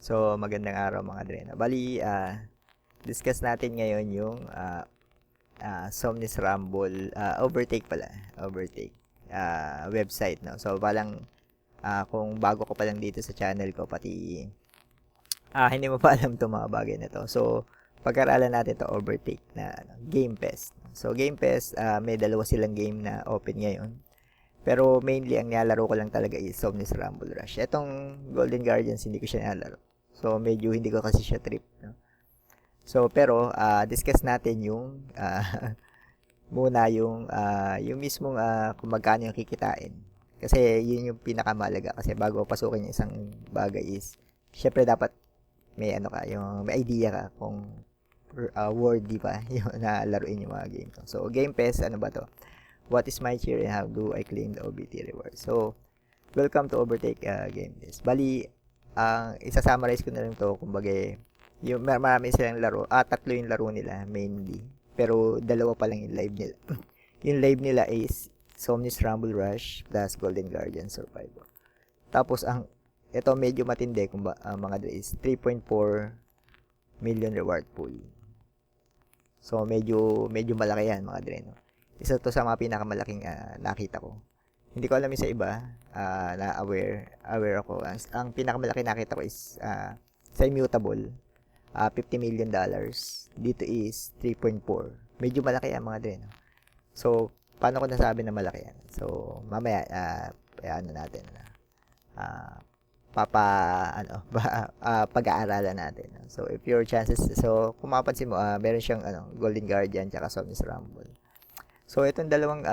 So, magandang araw mga Dreno. Bali, discuss natin ngayon yung Somnis Rumble, Overtake pala, Overtake website, no? So, palang kung bago ko pa lang dito sa channel ko, pati hindi mo pa alam itong mga bagay na to. So, pag-aralan natin to Overtake na Game Pass. So, Game Pass, may dalawa silang game na open ngayon. Pero mainly, ang nilalaro ko lang talaga is Somnis Rumble Rush. Etong Golden Guardians, hindi ko siya nilalaro. So, medyo hindi ko kasi siya trip. No? So, pero, discuss natin yung, muna yung mismong kung magkano yung kikitain. Kasi, yun yung pinakamalaga. Kasi bago pasukin yung isang bagay is, syempre dapat may ano ka, yung may idea ka kung worthy pa yung nalaruin yung mga game to. So, Game Pass, ano ba to? What is my cheer and how do I claim the OBT reward? So, welcome to Overtake Game Pass. Bali, ang isa-summarize ko na lang to, kumbaga, yung marami silang laro, tatlo yung laro nila, mainly. Pero, dalawa pa lang yung live nila. Yung live nila is Somnis Rumble Rush plus Golden Guardian Survivor. Tapos, ito medyo matindi, kung mga is 3.4 million reward pool. So, medyo malaki yan, mga Dreno. Isa to sa mga pinakamalaking nakita ko. Hindi ko alam yung sa iba, na aware ako. Ang pinakamalaki nakita ko is sa Immutable, $50 million. Dito is 3.4. Medyo malaki yan mga din. So, paano ko nasabi na malaki yan? So, mamaya, ano natin, pag-aaralan natin. So, if your chances, so, kung mapansin mo, meron siyang Golden Guardian tsaka Somnis Rumble. So, itong dalawang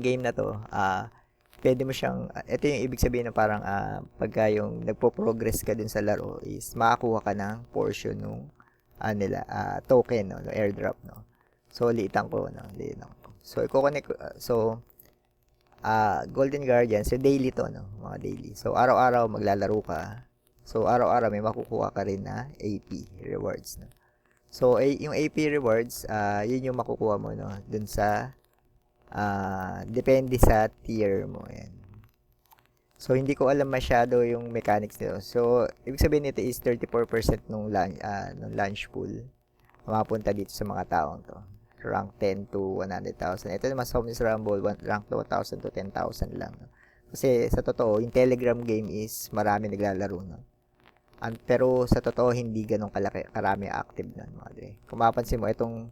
game na to, pwede mo siyang, ito yung ibig sabihin na parang, pagka yung nagpo-progress ka dun sa laro is, makakuha ka ng portion nung, nila, token, no, airdrop, no. So, liitan ko, no, liitan ko. So, i-connect, Golden Guardian, so daily to, no, mga daily. So, araw-araw maglalaro ka. So, araw-araw may makukuha ka rin na AP rewards, no. So, yung AP rewards, yun yung makukuha mo, no, dun sa, depende sa tier mo, yan. So, hindi ko alam masyado yung mechanics nito. So, ibig sabihin nito is 34% nung launch pool mapunta dito sa mga taong to. Rank 10 to 100,000. Ito naman sa Somnis Rumble, rank 2,000 to 10,000 lang. No? Kasi sa totoo, yung Telegram game is marami naglalaro. No? Pero sa totoo, hindi ganun karami active nun, mga dre. Kung mapansin mo, itong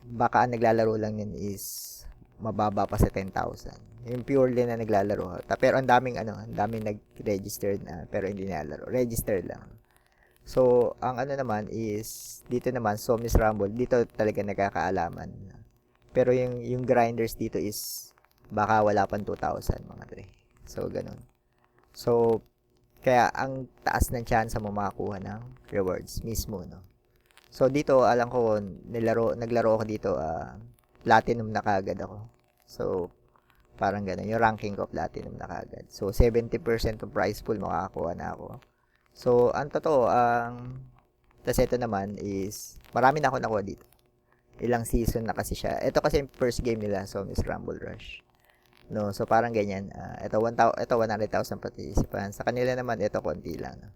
baka ang naglalaro lang yun is mababa pa sa 10,000. Yung purely na naglalaro. Pero ang daming nag-registered na pero hindi nilalaro. Registered lang. So, ang naman is, dito naman, Somnis Rumble, dito talaga nagkakaalaman. Pero yung grinders dito is, baka wala pang 2,000, mga dre. So, ganun. So, kaya, ang taas ng chance mo makakuha ng rewards mismo, no? So, dito, alam ko, naglaro ako dito, platinum na kagad ako. So, parang ganun. Yung ranking ko, platinum na kagad. So, 70% of prize pool makakakuha na ako. So, ang totoo, tas ito naman is, marami na ako nakuha dito. Ilang season na kasi siya. Ito kasi yung first game nila, so Miss Rumble Rush. No, so parang ganyan. Ito 100,000 participants. Sa kanila naman, ito konti lang. No?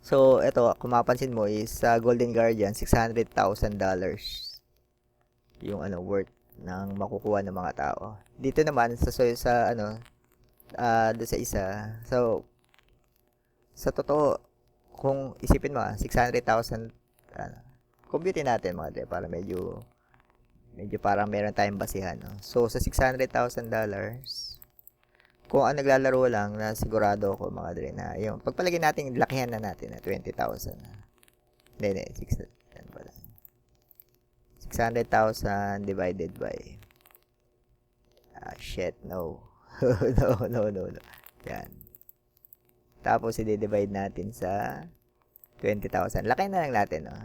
So, ito, kung mapansin mo is, sa Golden Guardian, $600,000 yung worth ng makukuha ng mga tao. Dito naman, doon sa isa, so, sa totoo, kung isipin mo, 600,000, compute natin mga dre, para medyo parang meron tayong basihan, no? So, sa $600,000, kung ang naglalaro lang, na sigurado ako mga dre, na yung, pagpalagay natin, lakihan na natin, na 20,000. Hindi, 600,000 divided by, no. no. Yan. Tapos, i-divide natin sa 20,000. Laki na lang natin, no?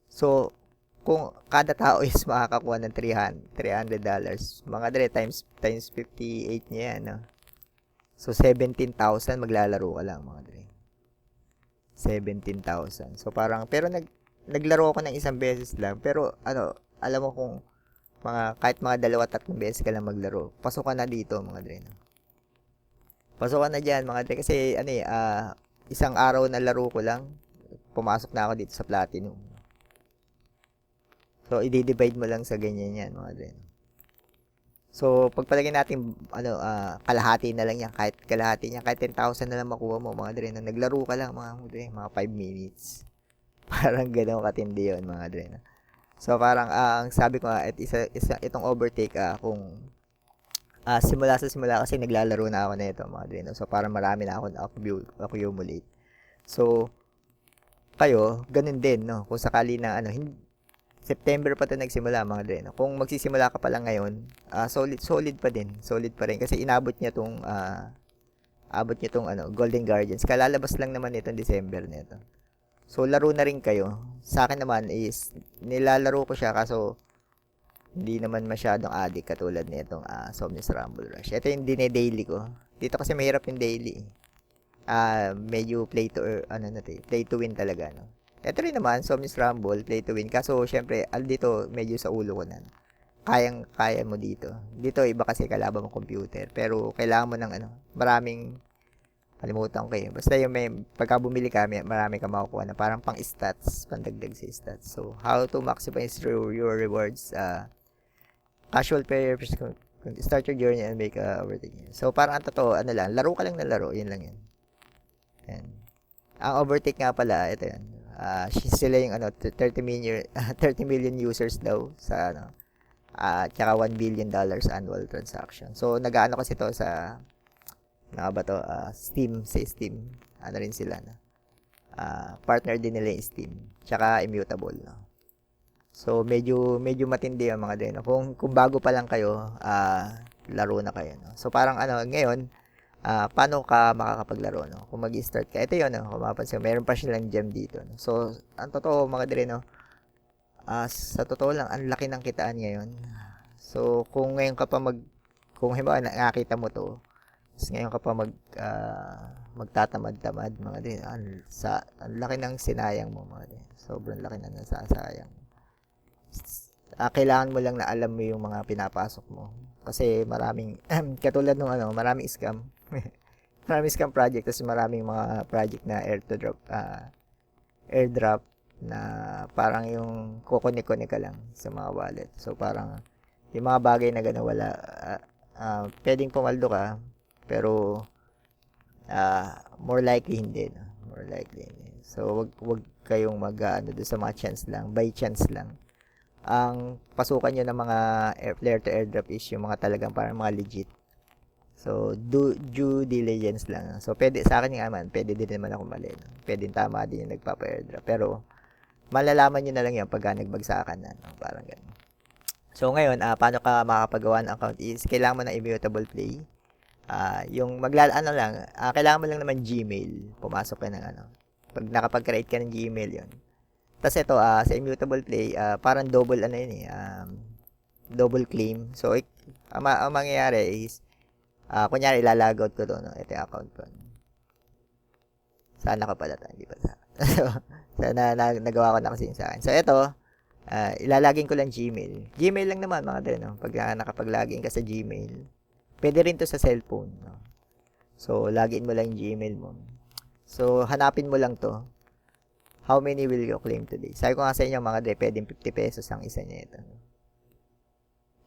So, kung kada tao is makakakuha ng $300, mga dre, times 58 niya yan, no? So, 17,000 maglalaro ka lang, mga dre. 17,000. So, parang, pero naglaro ako ng isang beses lang, pero, alam mo kung, kahit mga 2-3 beses ka lang maglaro, pasok ka na dito, mga dre, no? Pasok ka na dyan, mga dre. Kasi, ano eh, isang araw na laro ko lang, pumasok na ako dito sa Platinum. So, i-divide mo lang sa ganyan yan, mga dre. So, pagpalagay natin, kalahati na lang yan. Kahit kalahati niya, kahit 10,000 na lang makuha mo, mga dre. Naglaro ka lang, mga dre, mga 5 minutes. Parang gano'n katindi yun, mga dre. So, parang, ang sabi ko nga, itong overtake, kung simula sa simula kasi naglalaro na ako nito, mga dre. So, parang marami na ako accumulate. So, kayo, ganun din, no? Kung sakali na, September pa 'to nagsimula, mga dre, no? Kung magsisimula ka pa lang ngayon, solid pa din. Solid pa rin kasi abot niya tong Golden Guardians. Kalalabas lang naman nitong December nito. So laro na rin kayo. Sa akin naman is nilalaro ko siya kaso hindi naman masyadong addict katulad nitong Somnis Rumble Rush. Ito yung dine-daily ko. Dito kasi mahirap yung daily. Medyo play to win talaga, no. Ito rin naman, Somnis Rumble, play to win. Kaso, syempre, dito, medyo sa ulo ko na. Kaya mo dito. Dito, iba kasi kalaban mo computer. Pero, kailangan mo ng, maraming, kalimutan ko eh. Basta yung pagka bumili ka, marami ka makukuha na parang pang stats, pandagdag sa stats. So, how to maximize your rewards, casual player, start your journey and make overtake. So, parang ang totoo, laro ka lang na laro, yun lang yun. Yan. Ang overtake nga pala, ito yan. Sila yung 30 million users daw sa tsaka $1 billion annual transaction. So nag-aano kasi to sa Steam, sa Steam. Ano rin sila na. Partner din nila yung Steam. Tsaka Immutable, no. So medyo matindi yung mga din. Kung bago pa lang kayo, laro na kayo, no. So parang ngayon, paano ka makakapaglaro, no? Kung mag-start ka. Ito yun, no? Kung mapapansin, meron pa silang gem dito, no? So, ang totoo, mga dire, no? Sa totoo lang, ang laki ng kitaan ngayon. So, kung ngayon ka pa kung halimbawa, nakakita mo to, ngayon ka pa magtatamad-tamad, mga dire, ang laki ng sinayang mo, mga dire. Sobrang laki ng nasasayang. Kailangan mo lang na alam mo yung mga pinapasok mo. Kasi maraming, katulad nung maraming scam. Maraming scam project, kasi maraming mga project na airdrop na parang yung kukunik-kunik ka lang sa mga wallet. So, parang yung mga bagay na gano'n wala, pwedeng pumaldo ka, pero more likely hindi, no? More likely hindi. So, wag kayong doon sa mga chance lang, by chance lang. Ang pasukan nyo ng mga player to airdrop is yung mga talagang parang mga legit. So, due diligence lang. So, sa akin nga man, pwede din naman ako mali. No? Pwede tama din yung nagpapa-airdrop. Pero, malalaman nyo na lang yan pagka nagbagsakan na. No? Parang ganun. So, ngayon, paano ka makakapagawa ng account is, kailangan mo ng Immutable Play. Kailangan mo lang naman Gmail. Pumasok ka ng Pag nakapag-create ka ng Gmail yon. Tapos ito, sa Immutable Play, parang double double claim. So, ang mangyayari is, kunyari, ilalagout ko to, no? Ito yung account ko. Sana ka pala hindi pa sa sana nagawa ko na kasi yung sa akin. So, ito, ilalagin ko lang Gmail. Gmail lang naman, mga dre, no? Pag nakapag-login ka sa Gmail, pwede rin to sa cellphone, no? So, login mo lang yung Gmail mo. So, hanapin mo lang to. How many will you claim today? Sabi ko nga sa inyo, mga dre, pwedeng 50 pesos ang isa niya ito.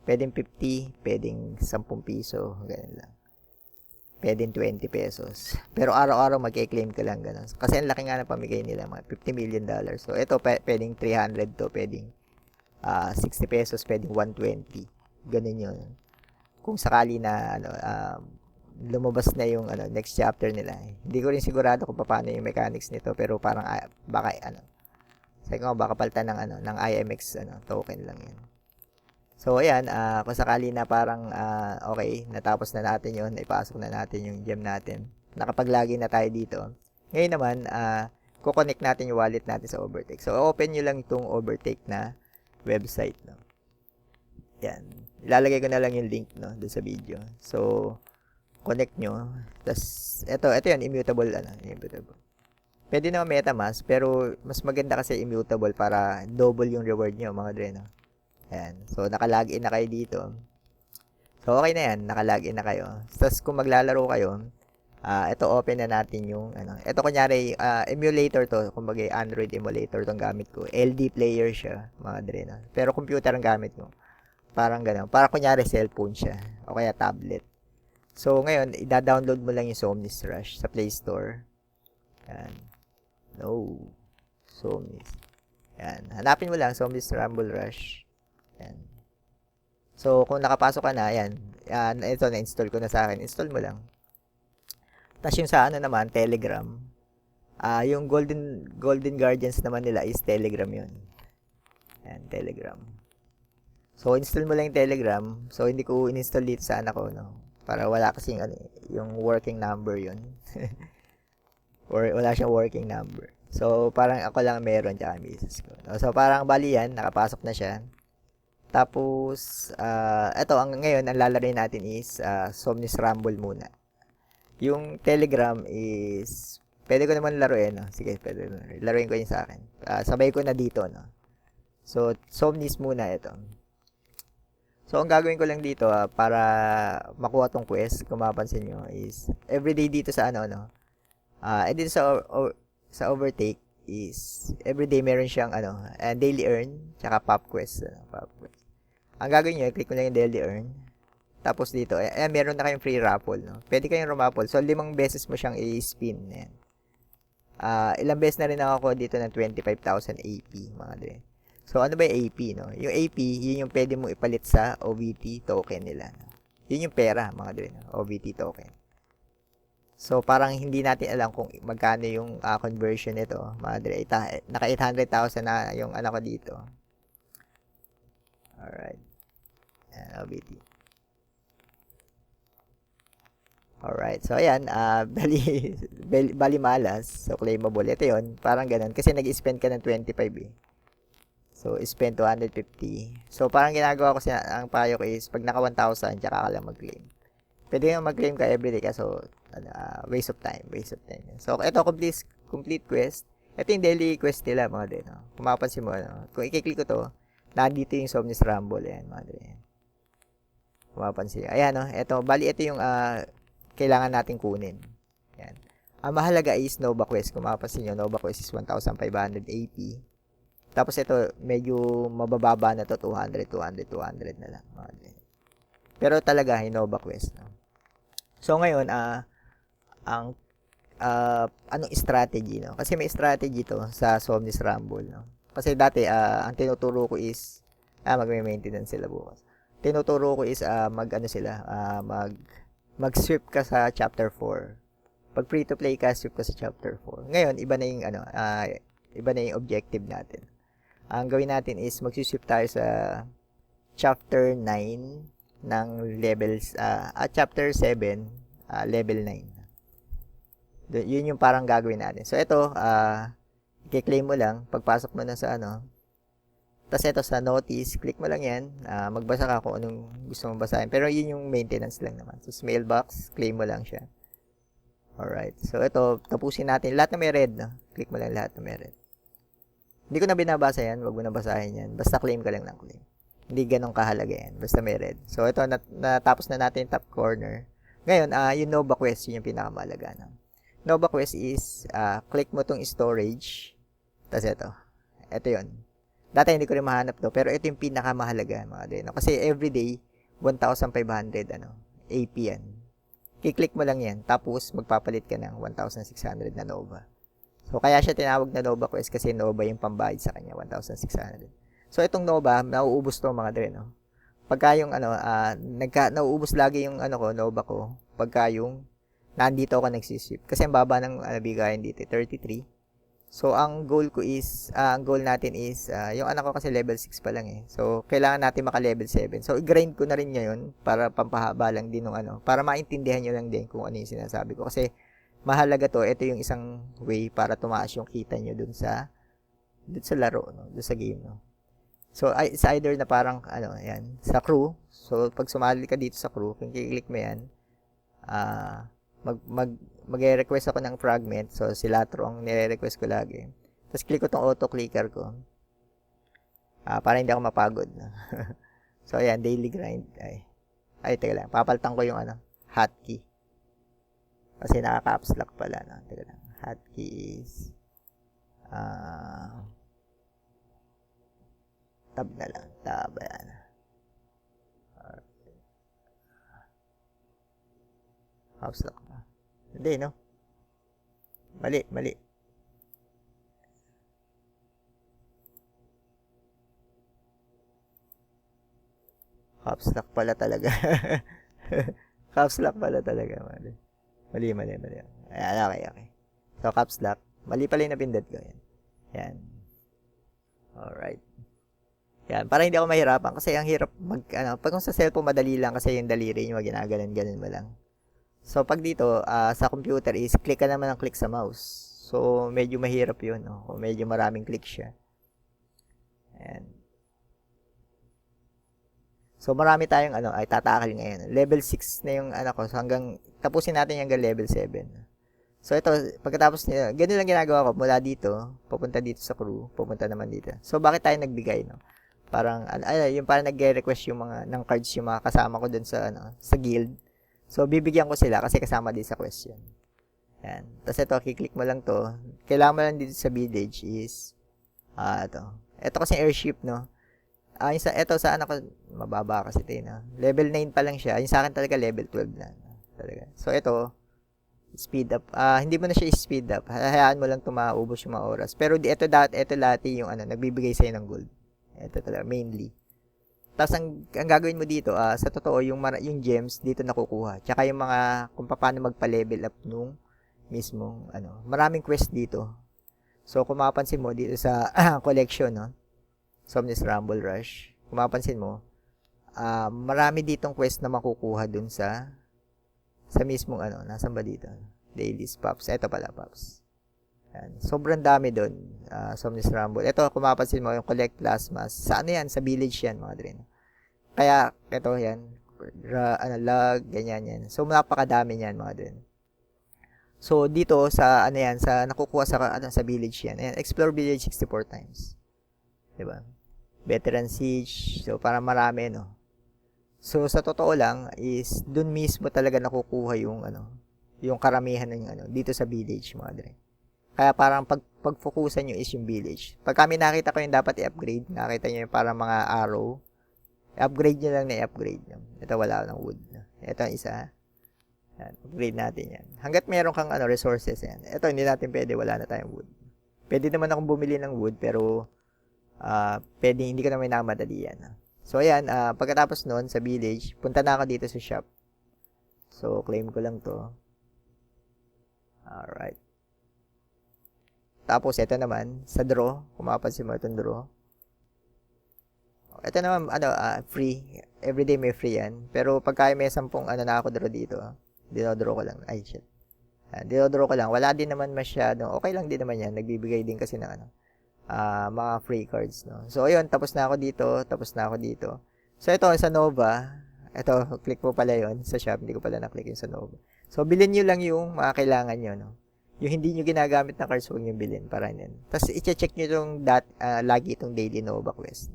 Pwedeng 50, pwedeng 10 piso, ganun lang. Pwedeng 20 pesos. Pero araw-araw mag-claim ka lang, ganun. Kasi ang laki nga na pamigay nila, mga $50 million. So, ito, pwedeng 300 to, pwedeng 60 pesos, pwedeng 120. Ganun yun. Kung sakali na, lumabas na yung next chapter nila. Hindi ko rin sigurado kung paano yung mechanics nito, pero parang baka sabi ko baka palitan ng IMX token lang yan. So ayan, kung sakali na parang okay, natapos na natin 'yon, naipasok na natin yung gem natin. Nakapag-login na tayo dito. Ngayon naman, ko-connect natin yung wallet natin sa Overtake. So open niyo lang itong Overtake na website, no. Yan. Ilalagay ko na lang yung link, no, doon sa video. So connect nyo. Tapos, ito yan, immutable, immutable. Pwede naman MetaMask, pero mas maganda kasi immutable para double yung reward nyo, mga dre, no? Ayan. So, nakalagin na kayo dito. So, okay na yan. Nakalagin na kayo. Tapos, kung maglalaro kayo, Ito open na natin yung ano. Ito kunyari emulator to, kumbaga Android emulator tong gamit ko. LD player siya, mga dre, no? Pero computer ang gamit ko. Parang gano'n. Para kunyari cellphone siya o kaya tablet. So ngayon, i-download mo lang yung Somnis Rush sa Play Store. Yan. No. Somnis. Yan. Hanapin mo lang Somnis Rumble Rush. Yan. So kung nakapasok ka na, yan. Ito na-install ko na sa akin. Install mo lang. Tapos yung sa ano naman, Telegram. Yung Golden Guardians naman nila is Telegram yun. Yan, Telegram. So install mo lang yung Telegram. So hindi ko in-install dito sa anak ko, no. Para wala kasing ano, yung working number yun. Or wala siyang working number. So parang ako lang meron tsaka misis ko. So parang bali yan, nakapasok na siya. Tapos eto ang ngayon ang lalarain natin is Somnis Rumble muna. Yung Telegram is pwede ko naman laruin, no? Sige, pwede laruin ko yun sa akin. Sabay ko na dito, no. So Somnis muna ito. So, ang gagawin ko lang dito, para makuha tong quest, kung mapansin nyo, is everyday dito sa ano, no? Dito sa overtake is everyday meron siyang ano, daily earn, tsaka pop quest. Pop quest. Ang gagawin nyo, click mo lang yung daily earn. Tapos dito, meron na kayong free raffle, no? Pwede kayong rumaffle. So, 5 beses mo siyang i-spin. Yan. Ilang beses na rin ako dito ng 25,000 AP, mga dre. So, ano ba yung AP, no? Yung AP, yun yung pwede mo ipalit sa OVT token nila, no? Yun yung pera, mga dre, no? OVT token. So, parang hindi natin alam kung magkano yung conversion nito, mga dre. Naka 800,000 na yung ano ko dito. Alright. OVT. Alright. So, ayan. Bali malas. So, claimable. Ito yun. Parang ganun. Kasi nag-spend ka ng 25 eh. So, spend 250. So, parang ginagawa ko ang payo ko is, pag naka 1,000, tsaka ka lang mag-claim. Pwede nga mag-claim ka everyday ka, so, waste of time. So, ito, complete quest. Ito yung daily quest nila, mga din. No? Kung mapapansin mo, no? Kung i-click ko to, nandito yung Somnis Rumble. Ayan, mga din. Kung mapapansin. Ayan, no? Ito, bali, ito yung kailangan natin kunin. Ayan. Ang mahalaga is Nova Quest. Kung mapapansin nyo, Nova Quest is 1,500 AP. Tapos ito, medyo mabababa na to, 200 na lang. Pero talaga, Innova Quest. No? So, ngayon, anong strategy, no? Kasi may strategy to sa Somnis Rumble, no? Kasi dati, ang tinuturo ko is, magme-maintenance sila bukas. Tinuturo ko is, mag-sweep ka sa chapter 4. Pag free-to-play ka, sweep ka sa chapter 4. Ngayon, iba na yung objective natin. Ang gawin natin is mag-sweep tayo sa chapter 9 ng levels, chapter 7, level 9. Yun yung parang gagawin natin. So, ito, i-claim mo lang, pagpasok mo na sa ano, tapos ito sa notice, click mo lang yan, magbasa ka kung anong gusto mong basahin. Pero yun yung maintenance lang naman. So, mailbox, claim mo lang siya. Alright. So, ito, tapusin natin. Lahat na may red, no? Click mo lang lahat na may red. Hindi ko na binabasa yan. Huwag mo na basahin yan. Basta claim ka lang ng claim. Hindi ganun kahalaga yan. Basta may red. So, ito, natapos na natin yung top corner. Ngayon, yung Nova Quest, yun yung pinakamahalaga. No? Nova Quest is, click mo tong storage. Tapos ito. Ito yun. Dati hindi ko rin mahanap to. Pero ito yung pinakamahalaga, mga din. No? Kasi everyday, 1,500, AP yan. I-click mo lang yan. Tapos, magpapalit ka ng 1,600 na Nova. So, kaya siya tinawag na Nova Quest kasi Nova yung pambayad sa kanya, 1,600. So, itong Nova, nauubos to mga dre, no? Pagka yung, nauubos lagi yung, Nova ko, pagka yung, nandito ako nagsisip. Kasi ang baba ng, bigayan dito, 33. So, ang goal natin is, yung anak ko kasi level 6 pa lang eh. So, kailangan natin maka-level 7. So, i-grind ko na rin ngayon, para pampahaba lang din ng, para maintindihan nyo lang din kung ano yung sinasabi ko. Kasi, mahalaga to, ito yung isang way para tumaas yung kita nyo dun sa laro, no? Dun sa game, no? So, it's either na parang, yan, sa crew. So, pag sumali ka dito sa crew, kung kiklik mo yan, mag-request ako ng fragment. So, si Latro ang nire-request ko lagi. Tapos, click ko tong auto-clicker ko. Para hindi ako mapagod, no? So, ayan, daily grind. Ay, teka lang. Papalitan ko yung, hotkey. Kasi naka-caps lock pala, no? Teka lang. Hotkeys. Tab na lang. Tab, ayan. Caps lock pa. Hindi, no? Mali. Caps lock pala talaga. Caps lock pala talaga. Mali. Ayan, okay. So, caps lock. Mali pala yung napindot ko. Yan. Alright. Yan, para hindi ako mahirapan kasi ang hirap pag kung sa cellphone madali lang kasi yung daliri nyo ginaganon mo lang. So pag dito sa computer is click ka naman ng click sa mouse. So medyo mahirap 'yun, no? O medyo maraming click siya. Ayan. So marami tayong ay tatakal ngayon. Level 6 na yung ko. So hanggang tapusin natin hanggang level 7. So ito, pagkatapos niya, ganun lang ginagawa ko mula dito, pupunta dito sa crew, pupunta naman dito. So bakit tayo nagbigay, no? Parang yung parang nagre-request yung mga ng cards yung mga kasama ko dun sa sa guild. So bibigyan ko sila kasi kasama din sa question. Yan. Tapos ito, kiklik mo lang to. Kailangan mo lang dito sa village is ito. Ito kasi airship, no. Ito sa ko mababa kasi ito, no? Level 9 pa lang siya. Yung sa akin talaga level 12 na. Talaga. So ito, speed up. Hindi mo na siya speed up. Hayaan mo lang maubos yung mga oras. Pero ito dati yung nagbibigay sa'yo ng gold. Ito talaga, mainly. Tapos, ang gagawin mo dito, sa totoo, yung gems, dito nakukuha. Tsaka yung mga, kung paano magpa-level up nung mismong, maraming quest dito. So, kung mapapansin mo, dito sa collection, no? Somnis Rumble Rush, kung mapapansin mo, marami ditong quest na makukuha dun sa mismong, nasan ba dito? Dailies, Pops. Ito pala, Pops. Yan. Sobrang dami doon. Somnis Rumble. Ito, kung mapapansin mo, yung collect plasmas. Sa yan? Sa village yan, mga drin. Kaya, ito yan. Lag, ganyan yan. So, napakadami yan, mga drin. So, dito, sa, sa, nakukuha sa village yan. Ayan, explore village 64 times. Diba? Veteran Siege. So, para marami, no? So, sa totoo lang, is, dun mismo talaga nakukuha yung, yung karamihan ng, dito sa village, mga drin. Kaya parang pag-focusan nyo is yung village. Pag kami nakita ko yung dapat i-upgrade, nakita nyo yung parang mga arrow, i-upgrade nyo lang na i-upgrade nyo. Ito wala ng wood. Ito ang isa. Yan, upgrade natin yan. Hanggat meron kang resources yan. Ito hindi natin pwede, wala na tayong wood. Pwede naman akong bumili ng wood, pero pwede, hindi ko naman nakamadali yan. So ayan, pagkatapos nun sa village, punta na ako dito sa shop. So claim ko lang to. Alright. Tapos, ito naman, sa draw, kung mapapansin mo itong draw. Ito naman, free. Everyday may free yan. Pero, pagka may 10 na ako draw dito, dinodraw ko lang. Ay, shit. Dinodraw ko lang. Wala din naman masyadong, okay lang din naman yan. Nagbibigay din kasi ng, mga free cards, no. So, ayun, tapos na ako dito. So, ito, sa Nova, ito, click mo pala yon sa shop. Hindi ko pala na-click yung sa Nova. So, bilhin nyo lang yung mga kailangan nyo, no. Yung hindi nyo ginagamit na cards, huwag nyo bilhin. Para yan. Tapos, i-check nyo itong lagi itong daily Nova quest.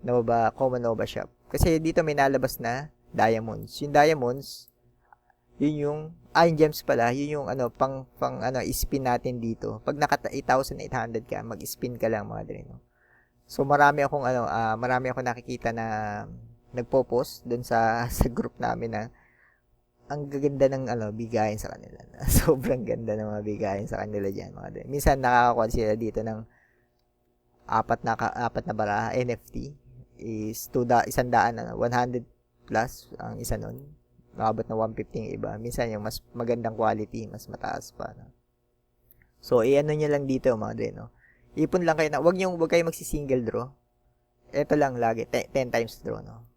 Nova, Common Nova Shop. Kasi dito may nalabas na diamonds. Yung diamonds, yun yung gems pala, yun yung i-spin natin dito. Pag naka 8,800 ka, mag-spin ka lang mga dre, no? So, marami akong nakikita na nagpo-post dun sa group namin na ang gaganda ng bigayan sa kanila. Sobrang ganda ng mga bigayan sa kanila diyan, mga dre. Minsan nakakakuha sila dito ng apat na baraha NFT is 100 plus ang isa nun. Nakabot na 150 yung iba. Minsan yung mas magandang quality, mas mataas pa. No? So, i-ano nyo lang dito, mga dre, no? Ipon lang kayo na, wag kayo magsi-single draw. Ito lang lagi, 10 times draw, no?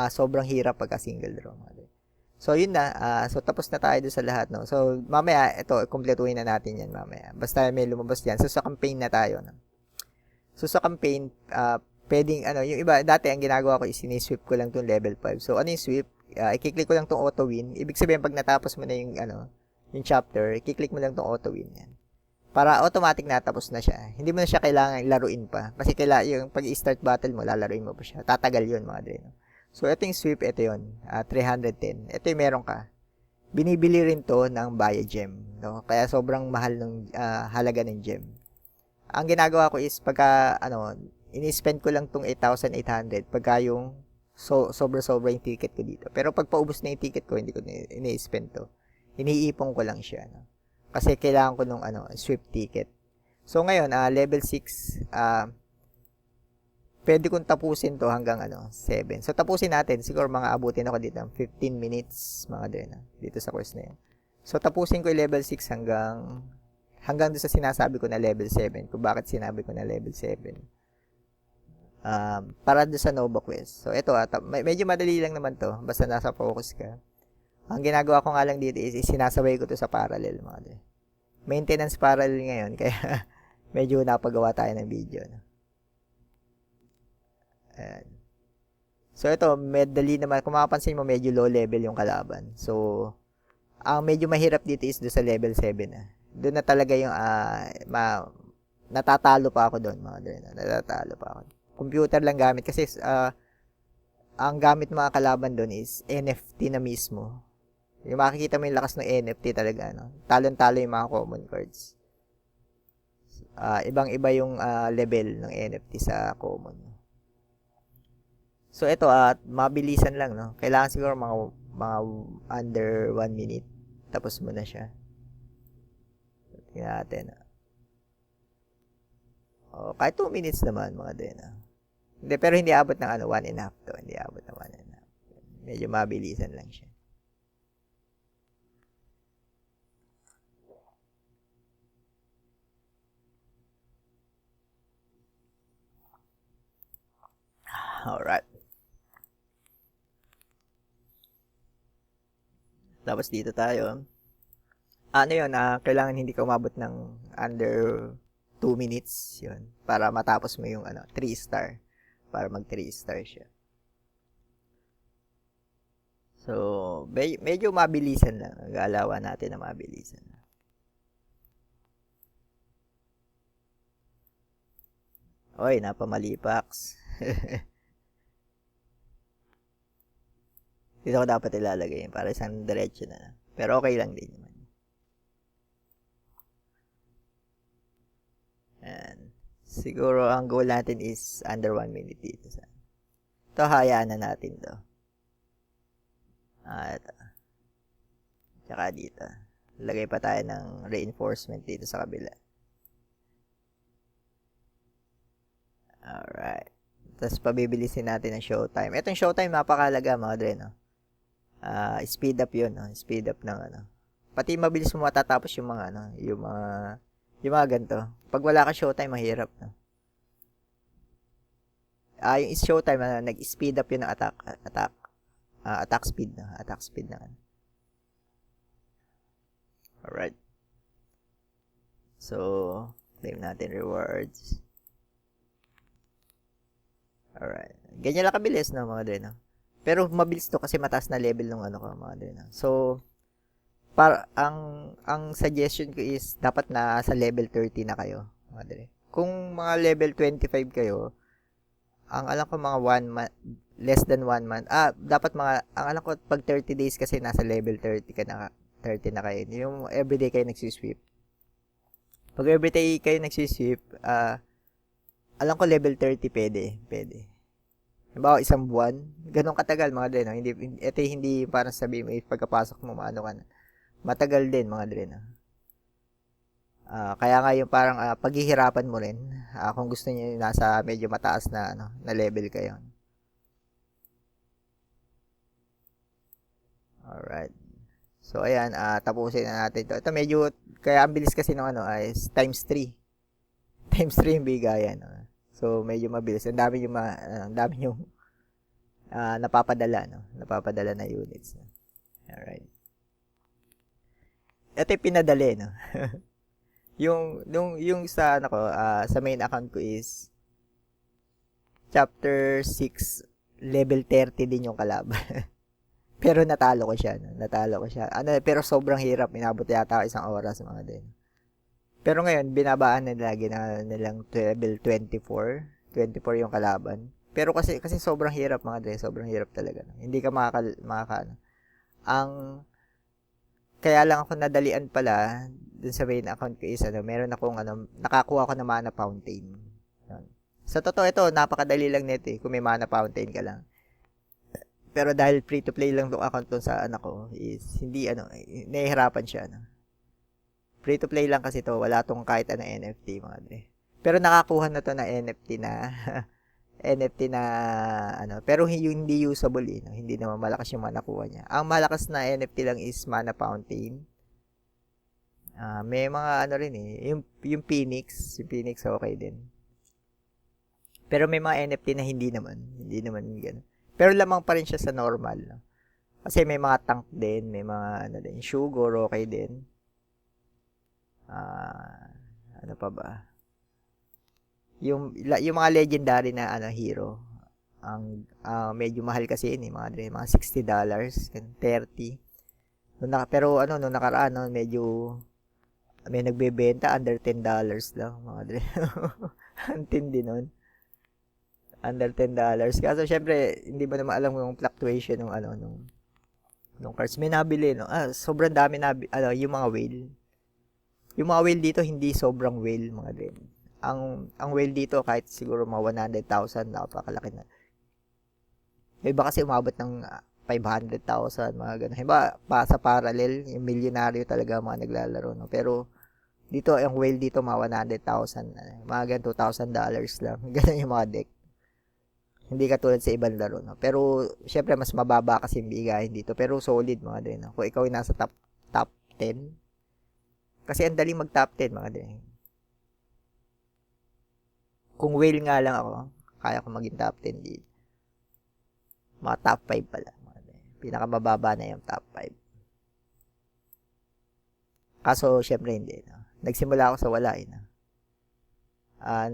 Sobrang hirap pagka single draw, mga dre. So, yun na. So, tapos na tayo doon sa lahat, no? So, mamaya, ito, kumpletuhin na natin yan mamaya. Basta may lumabas yan. So, sa campaign na tayo, no? So, sa campaign, pwedeng, yung iba, dati, ang ginagawa ko is sinisweep ko lang itong level 5. So, ano yung sweep? I-click ko lang itong auto win. Ibig sabihin, pag natapos mo na yung chapter, i-click mo lang itong auto win. Yan. Para automatic natapos na siya. Hindi mo na siya kailangan laruin pa. Kasi yung pag-i-start battle mo, lalaruin mo pa siya. Tatagal yun, mga dre, no? So, ito yung sweep, ito yun. 310. Ito yung meron ka. binibili rin to ng Biogem, no? Kaya sobrang mahal ng halaga ng gem. Ang ginagawa ko is pagka ini-spend ko lang tong 8,800 pagka yung sobra-sobra yung ticket ko dito. Pero pag paubos na yung ticket ko, hindi ko ini-spend to. Iniipon ko lang siya, no? Kasi kailangan ko nung Swift ticket. So ngayon, level 6, pwede kong tapusin to hanggang 7. So tapusin natin, siguro mga abutin ako dito ng 15 minutes mga din dito sa course na 'yan. So tapusin ko yung level 6 hanggang doon sa sinasabi ko na level 7. Kung bakit sinabi ko na level 7. Para doon sa Nova Quest. So ito medyo madali lang naman to, basta nasa focus ka. Ang ginagawa ko nga lang dito is sinasabay ko to sa parallel mga din. Maintenance parallel ngayon kaya medyo napagawa tayo ng video, no? Ayan. So ito, medali naman. Kung makapansin mo, medyo low level yung kalaban. So, ang medyo mahirap dito is doon sa level 7 na. Doon na talaga yung natatalo pa ako doon, mga dre. Natatalo pa ako. Computer lang gamit kasi ang gamit mga kalaban doon is NFT na mismo. Yung makikita mo yung lakas ng NFT talaga, no? Talon-talo yung mga common cards. Ibang-iba yung level ng NFT sa common. So ito mabilisan lang, no. Kailangan siguro mga under 1 minute tapos mo na siya. Tingnan natin. Kahit 2 minutes naman mga din. Hindi, pero hindi abot ng 1.5 to. Hindi abot ng 1.5. Medyo mabilisan lang siya. Alright. Tapos dito tayo. Yun, kailangan hindi ka umabot ng under 2 minutes. Yun. Para matapos mo yung 3 star. Para mag 3 star siya. So, medyo mabilisan lang. Nag-aalawa natin na mabilisan. Oy, napamali Pax. Dito ko dapat ilalagay para isang diretso na. Pero okay lang din naman. And siguro ang goal natin is under 1 minute dito. Ito, hayaan na natin to. Ito. Tsaka dito. Lagay pa tayo ng reinforcement dito sa kabila. Alright. Tapos pabibilisin natin ang showtime. Itong showtime napakahalaga mga dre, no? Speed up yun, no? Speed up ng pati mabilis mo matatapos yung mga yung mga ganito. Pag wala ka showtime, mahirap, no? Yung showtime, nag-speed up yun ng attack speed, no? Attack speed na. Alright. So, claim natin rewards. Alright. Ganyan lang kabilis, no, mga dre, no? Pero mabilis to kasi mataas na level ng ko, mga dre, no? So, ang suggestion ko is dapat na sa level 30 na kayo, mga dre. Kung mga level 25 kayo, ang alam ko mga 1 month, less than 1 month. Dapat ang alam ko pag 30 days kasi nasa level 30 ka na, 30 na kayo. Yung everyday kayo nagsisweep. Pag everyday kayo nagsisweep, alam ko level 30 pwede. Halimbawa, isang buwan, ganun katagal mga dre, no? Hindi para sabihin mo, pagkapasok mo, maano ka na. Matagal din mga dre, no? Kaya nga yung parang paghihirapan mo rin, kung gusto niyo nasa medyo mataas na, na level kayo. Alright. So, ayan, tapusin na natin ito. Ito medyo, kaya ang bilis kasi ng is times 3. Times 3 yung bigayan, no? So, medyo mabilis. Ang dami yung napapadala, no? Napapadala na units, no? Alright. Ito yung pinadali, no? yung sa, sa main account ko is chapter 6, level 30 din yung kalaban. Pero natalo ko siya, no? Pero sobrang hirap. Inabot yata ako 1 oras, mga din. Pero ngayon, binabaan na nilang level 24 yung kalaban. Pero kasi sobrang hirap mga dre, sobrang hirap talaga. No? Hindi ka makaka kaya lang ako nadalian pala dun sa main account ko is meron akong nakakuha ko ng mana fountain. Yun. Sa totoo ito, napakadali lang nito eh, kung may mana fountain ka lang. Pero dahil free to play lang tong account dun sa anak ko, is hindi nahihirapan siya. Free to play lang kasi to, wala tong kahit NFT mga dre. Pero nakakuha na to na NFT na NFT na pero hindi usable eh, no? Hindi naman malakas yung mana kuha niya. Ang malakas na NFT lang is mana fountain. May mga rin eh, yung Phoenix okay din. Pero may mga NFT na hindi naman gano'n. Pero lamang pa rin siya sa normal, no? Kasi may mga tank din, may mga din, sugar okay din. Ano pa ba? Yung mga legendary na hero, ang medyo mahal kasi yun, mga $60, $30. Pero nung nakaraan, medyo may nagbebenta under $10 lang, mga dre. Ang tindi nun. Under $10. Kaso syempre, hindi ba naman alam yung fluctuation ng nung cards. May nabili, no? Sobrang dami yung mga whale. Yung mga whale dito, hindi sobrang whale, mga dre. Ang whale dito, kahit siguro mga 100,000, napakalaki na. Iba kasi umabot ng 500,000, mga ganun. Iba, sa parallel, yung milyonaryo talaga mga naglalaro, no? Pero, dito, yung whale dito, mga 100,000, mga ganun, $2,000 lang. Ganun yung mga deck. Hindi katulad sa ibang laro, no? Pero, syempre, mas mababa kasi yung bigahin dito. Pero, solid, mga din, no? Kung ikaw ay nasa top 10, kasi ang daling mag-top 10, mga din. Kung whale nga lang ako, kaya ko maging top 10 dito. Mga top 5 pala. Mga din. Pinakamababa na yung top 5. Kaso, syempre, hindi, no? Nagsimula ako sa wala, no?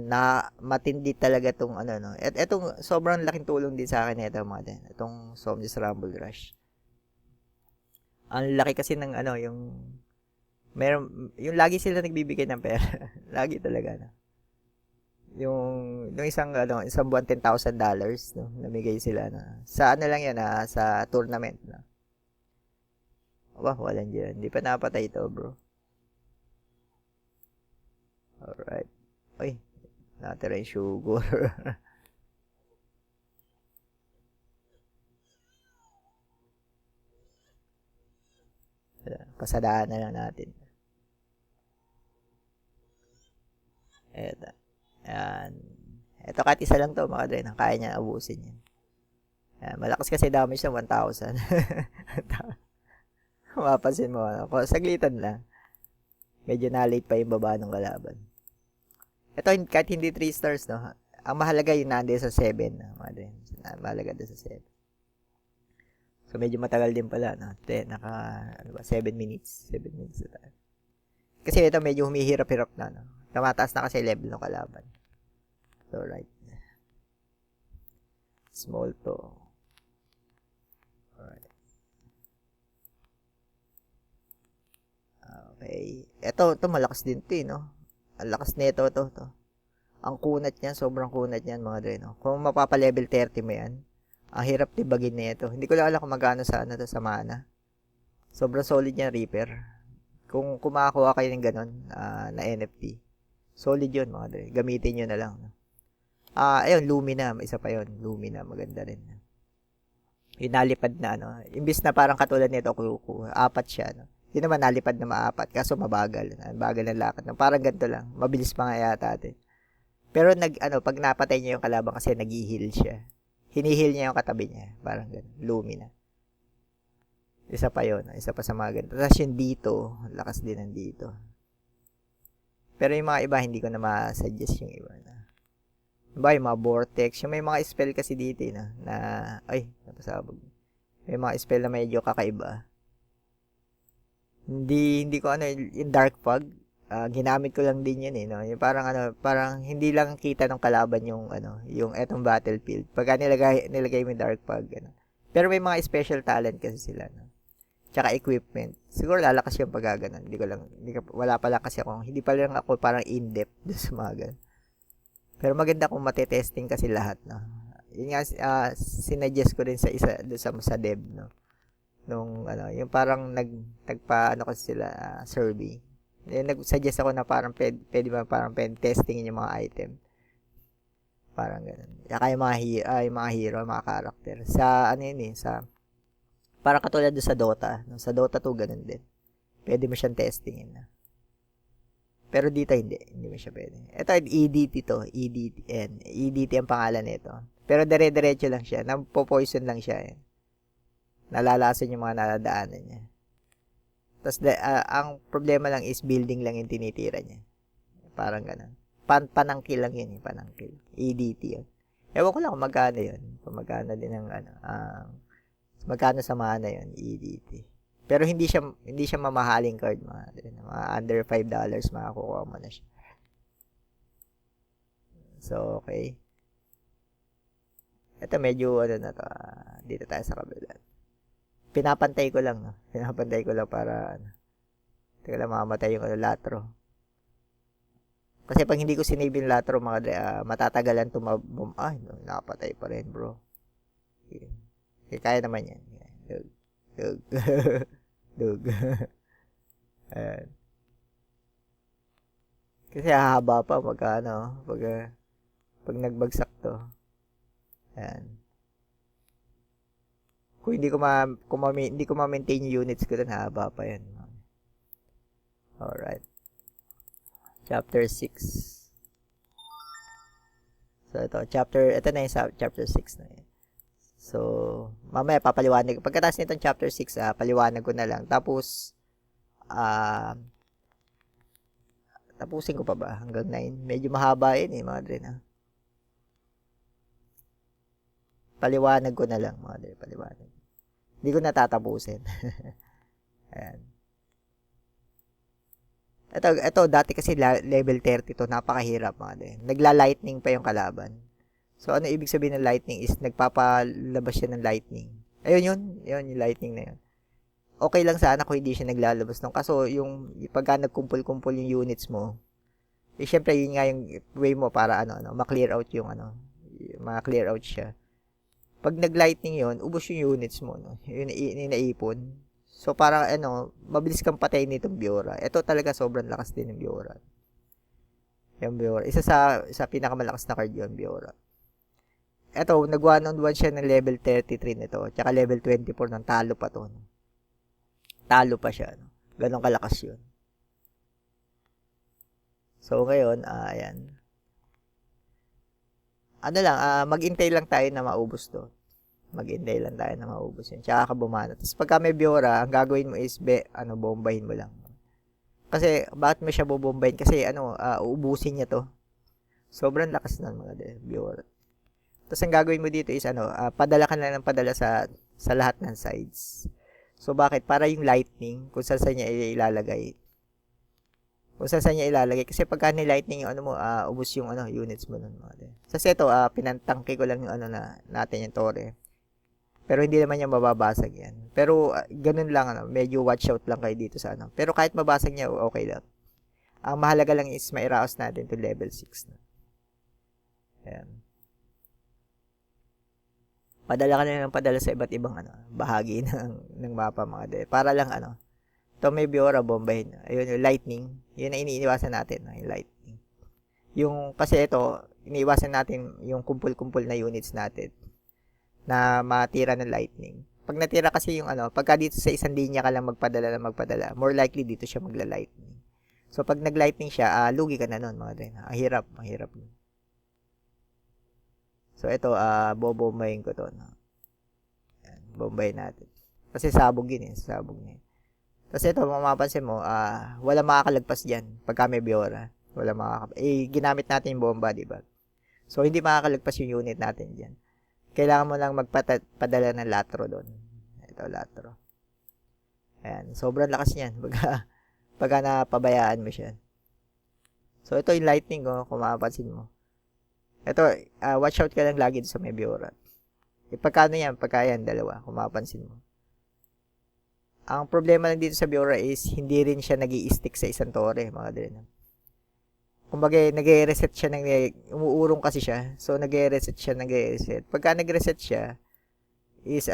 Na matindi talaga tong no. At etong sobrang laking tulong din sa akin ito mga din. Itong Zombies Rumble Rush. Ang laki kasi ng yung lagi sila nagbibigay ng pera. Lagi talaga no. Yung isang buwan $10,000 no, namigay sila na. Sa lang yan sa tournament no. Walang dyan. Hindi pa napatay ito, bro. Alright. Uy, natira yung sugar. Pasadaan na lang natin. Eto. Ayan. Ito kahit isa lang to mga dre. Kaya niya abusin yan. Ayan. Malakas kasi damage ng 1,000. Mapapansin mo. Saglitan lang. Medyo na-late pa yung baba ng kalaban. Ito, kahit hindi 3 stars, no? Ang mahalaga yung nandun sa 7, no? Mahalaga doon sa 7. So, medyo matagal din pala, no? 7 minutes. 7 minutes na tayo. Kasi ito, medyo humihirap-hirap na, no? Tumataas na kasi level ng kalaban. So, right. Small to. Alright. Okay. Ito malakas din to, no? Ang lakas nito to. Ang kunat niyan, sobrang kunat niyan mga dre, no? Kung mapapa-level 30 mo yan, ang hirap tibagin nito. Hindi ko lang alam kung magkano sa sa mana. Sobrang solid niyan, Reaper. Kung kumakakuha kayo ng ganun na NFT, solid yun mga dre. Gamitin nyo na lang. No? Ayun, Lumina. Isa pa yun. Lumina, maganda rin. Yung nalipad na, imbis na parang katulad nito, apat siya, no? Hindi naman nalipad na maapat, kaso mabagal. Bagal ng lakad. No? Parang ganito lang. Mabilis pa nga yata atin. Pero pag napatay niya yung kalaban kasi nag-heal siya. Hinihil niya yung katabi niya. Parang ganun. Lumina. Isa pa yun. Isa pa sa mga ganito. Tapos yung dito, lakas din ng dito. Pero yung mga iba, hindi ko na ma-suggest yung iba na. Diba, yung mga vortex. Yung may mga spell kasi dito, napasabog. May mga spell na medyo kakaiba. Hindi ko yung dark fog, ginamit ko lang din yun no. Yung parang hindi lang kita ng kalaban yung yung etong battlefield. Pagka nilagay mo dark fog Pero may mga special talent kasi sila no. Tsaka equipment. Siguro lalakas yung pagaganon. Wala pala kasi hindi pa lang ako parang in-depth doon sa mga ganun. Pero maganda kung matetesting kasi lahat no. Yun nga sinuggest ko din sa isa doon sa dev no. nung yung parang nagpa ano kasi sila survey. Nag-suggest ako na parang pwede ba parang testingin yung mga item. Parang ganun. Kaya yung mga hero, mga character. Sa ano yun parang katulad doon sa Dota. No? Sa Dota 2 ganun din. Pwede mo siyang testingin na. Pero dito hindi mo siya pwede. Ito EDT to, EDTN. EDT ang pangalan nito. Pero dire-diretso lang siya, napo-poison lang siya. Nalalason yung mga nadadaanan niya. Tapos ang problema lang is building lang yung tinitira niya. Parang ganun. Panangkil lang yun, panangkil. EDT yun. Ewan ko lang kung magkano yun. Kung magkano din magkano sa mana yun, EDT. Pero hindi siya mamahaling card, mga under $5 makakukuha mo na siya. So, okay. Ito medyo na to. Dito tayo sa kabila. Pinapantay ko lang, no? Pinapantay ko lang para teka lang, mamamatay yung latro. Kasi pag hindi ko sinave yung latro, matatagalan nakapatay pa rin, bro. Okay, kaya naman yan. Dug. Ayan. Kasi hahaba pa pag nagbagsak to. Ayan. Kung hindi ko ma-maintain yung units ko, then hahaba pa yan. Alright. Chapter 6. So, ito na yung chapter 6 na yan. So, mamaya papaliwanag. Pagkatapos nitong chapter 6, paliwanag ko na lang. Tapos, tapusin ko pa ba? Hanggang 9. Medyo mahaba yun mga dre na. Paliwanag ko na lang, mga dre. Paliwanag. Hindi ko natatapusin. Ayan. Ito, dati kasi level 30 to, napakahirap mga dre. Nagla-lightning pa yung kalaban. So, ano ibig sabihin ng lightning is nagpapalabas siya ng lightning. Ayun yung lightning na yun. Okay lang sana kung hindi siya naglalabas nung. Kaso, yung pagka nagkumpul-kumpul yung units mo, syempre, yun nga yung way mo para ma-clear out yung ma-clear out siya. Pag nag-lightning yun, ubos yung units mo, no? Yung naipon. So, parang, mabilis kang patay nitong Biora. Ito talaga sobrang lakas din ng Biora. Yung Biora. Isa sa pinakamalakas na card yun, Biora. Eto, nag-1-on-1 siya ng level 33 nito. Tsaka level 24 ng talo pa to. No? Talo pa siya. No? Ganon kalakas yun. So, ngayon, ayan. Mag-intay lang tayo na maubos to. Mag-intay lang tayo na maubos yun. Tsaka ka bumana. Tapos pagka may Biora, ang gagawin mo is, bombahin mo lang. Kasi, bakit mo siya bobombahin? Kasi, uubusin niya to. Sobrang lakas ng mga Biora. Tapos ang gagawin mo dito is padala ka lang ng padala sa lahat ng sides. So bakit? Para yung lightning kung saan niya ilalagay. Kasi pagka ni lightning yung ubos yung units mo nun. Sa seto, pinantangke ko lang yung natin yung tore. Pero hindi naman niya mababasag yan. Pero ganun lang medyo watch out lang kayo dito sa Pero kahit mabasag niya, okay lang. Ang mahalaga lang is mairaos natin to level 6 na. Ayan. Padala ka na ng padala sa iba't ibang bahagi ng mapa mga de. Para lang ito may Biora bombahin. Ayun yung lightning. Yun na iniiwasan natin, yung lightning. Kasi ito, iniiwasan natin yung kumpul-kumpul na units natin na matira ng lightning. Pag natira kasi yung pagka dito sa isang linya ka lang magpadala, more likely dito siya magla-lightning. So pag nag-lightning siya, lugi ka na nun mga de. Mahirap. So, ito, bobombahin ko to. No? Ayan, bombahin natin. Kasi sabog yun sabog niya. Tapos ito, mapapansin mo, wala makakalagpas dyan pagka may Biora. Ginamit natin yung bomba, diba? So, hindi makakalagpas yung unit natin dyan. Kailangan mo lang magpadala ng latro doon. Ito, latro. Ayan, sobrang lakas niyan. Pagka napabayaan mo siya. So, ito yung lightning, kung mapapansin mo. Ito, watch out ka lang lagi sa may Biora. Pagka yan, dalawa, kung mapapansin mo. Ang problema lang dito sa Biora is, hindi rin siya nag-i-stick sa isang tore, mga dre. Kumbaga, nag-reset siya, umuurong kasi siya. So, nag-reset. Pagka nag-reset siya, is,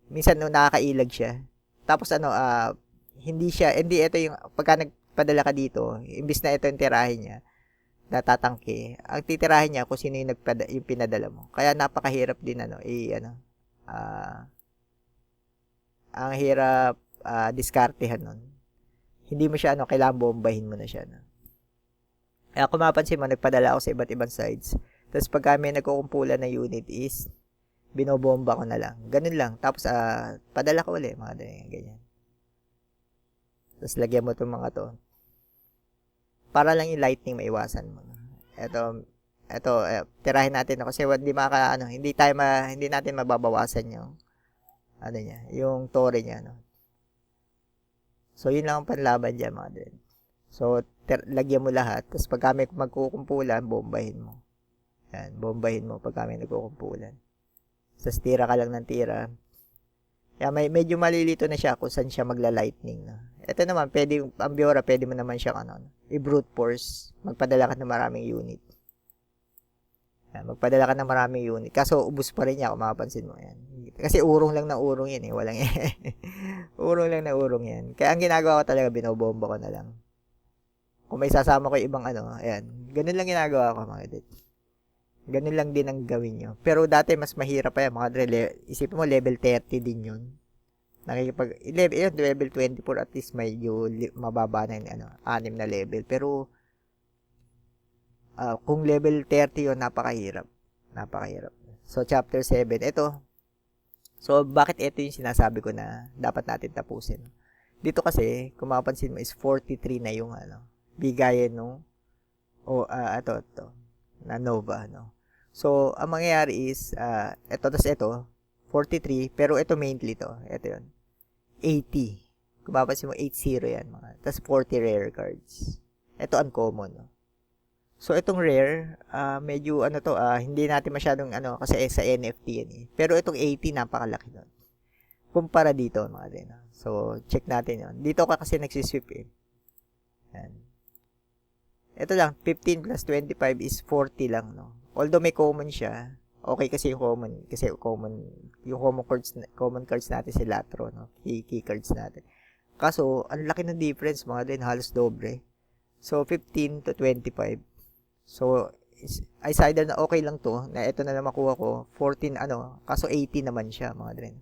minsan no, nakakailag siya. Tapos hindi ito yung, pagka nagpadala ka dito, imbis na ito yung tirahin niya, natatangke, ang titirahin niya kung sino yung pinadala mo. Kaya napakahirap din, ang hirap, diskartehan nun. Hindi mo siya, kailangan bombahin mo na siya, no? Kaya kung mapansin mo, nagpadala ako sa iba't ibang sides. Tapos pagka may nagkukumpulan na unit is, binobomba ko na lang. Ganun lang. Tapos, padala ko ulit, mga ganyan. Tapos, lagyan mo itong mga to. Para lang yung lightning maiwasan mo. Ito, tirahin natin kasi hindi natin mababawasan yung, yung tore niya, no? So, yun lang ang panlaban dyan, mga dren. So, lagyan mo lahat. Tapos, pag kami magkukumpulan, bombahin mo. Yan, bombahin mo pag kami nagkukumpulan. Tapos, tira ka lang ng tira. Kaya medyo malilito na siya kung saan siya magla-lightning. No? Ito naman, ang Biora, pwede mo naman siya, i-brute force. Magpadala ka ng maraming unit. Yan, magpadala ka ng maraming unit. Kaso, ubus pa rin niya kung makapansin mo. Yan. Kasi urong lang na urong yan, eh. Walang urong lang na urong yan. Kaya ang ginagawa ko talaga, binobomba ko na lang. Kung may sasama ko ibang ayan. Ganun lang ginagawa ko, mga edit. Ganun lang din ang gawin nyo. Pero dati, mas mahirap pa yan, mga dre. Isipin mo, level 30 din yun. Level 24, at least medyo mababa na yung, 6 na level. Pero, kung level 30 yun, napakahirap. Napakahirap. So, chapter 7, ito. So, bakit ito yung sinasabi ko na dapat natin tapusin? Dito kasi, kung mapapansin mo, is 43 na yung, bigayan nung, ito, na Nova, no? So, ang mangyayari is, ito, 43, pero ito mainly to. Ito yun. 80. Kung mapapansin mo, 80 yan, mga. Tapos, 40 rare cards. Ito, uncommon, no? So, itong rare, medyo, hindi natin masyadong, kasi sa NFT yan, eh. Pero itong 80, napakalaki nun. Kumpara dito, mga din, no? So, check natin yun. Dito ka kasi nagsisweep, eh. Yan. Ito lang, 15 plus 25 is 40 lang, no? Although may common siya, okay kasi yung common, yung common cards natin si Latro, no? Key cards natin. Kaso, ang laki ng difference, mga din, halos dobre. So, 15 to 25. So, either na okay lang to, na ito na makuha ko, 14, kaso 80 naman siya, mga din.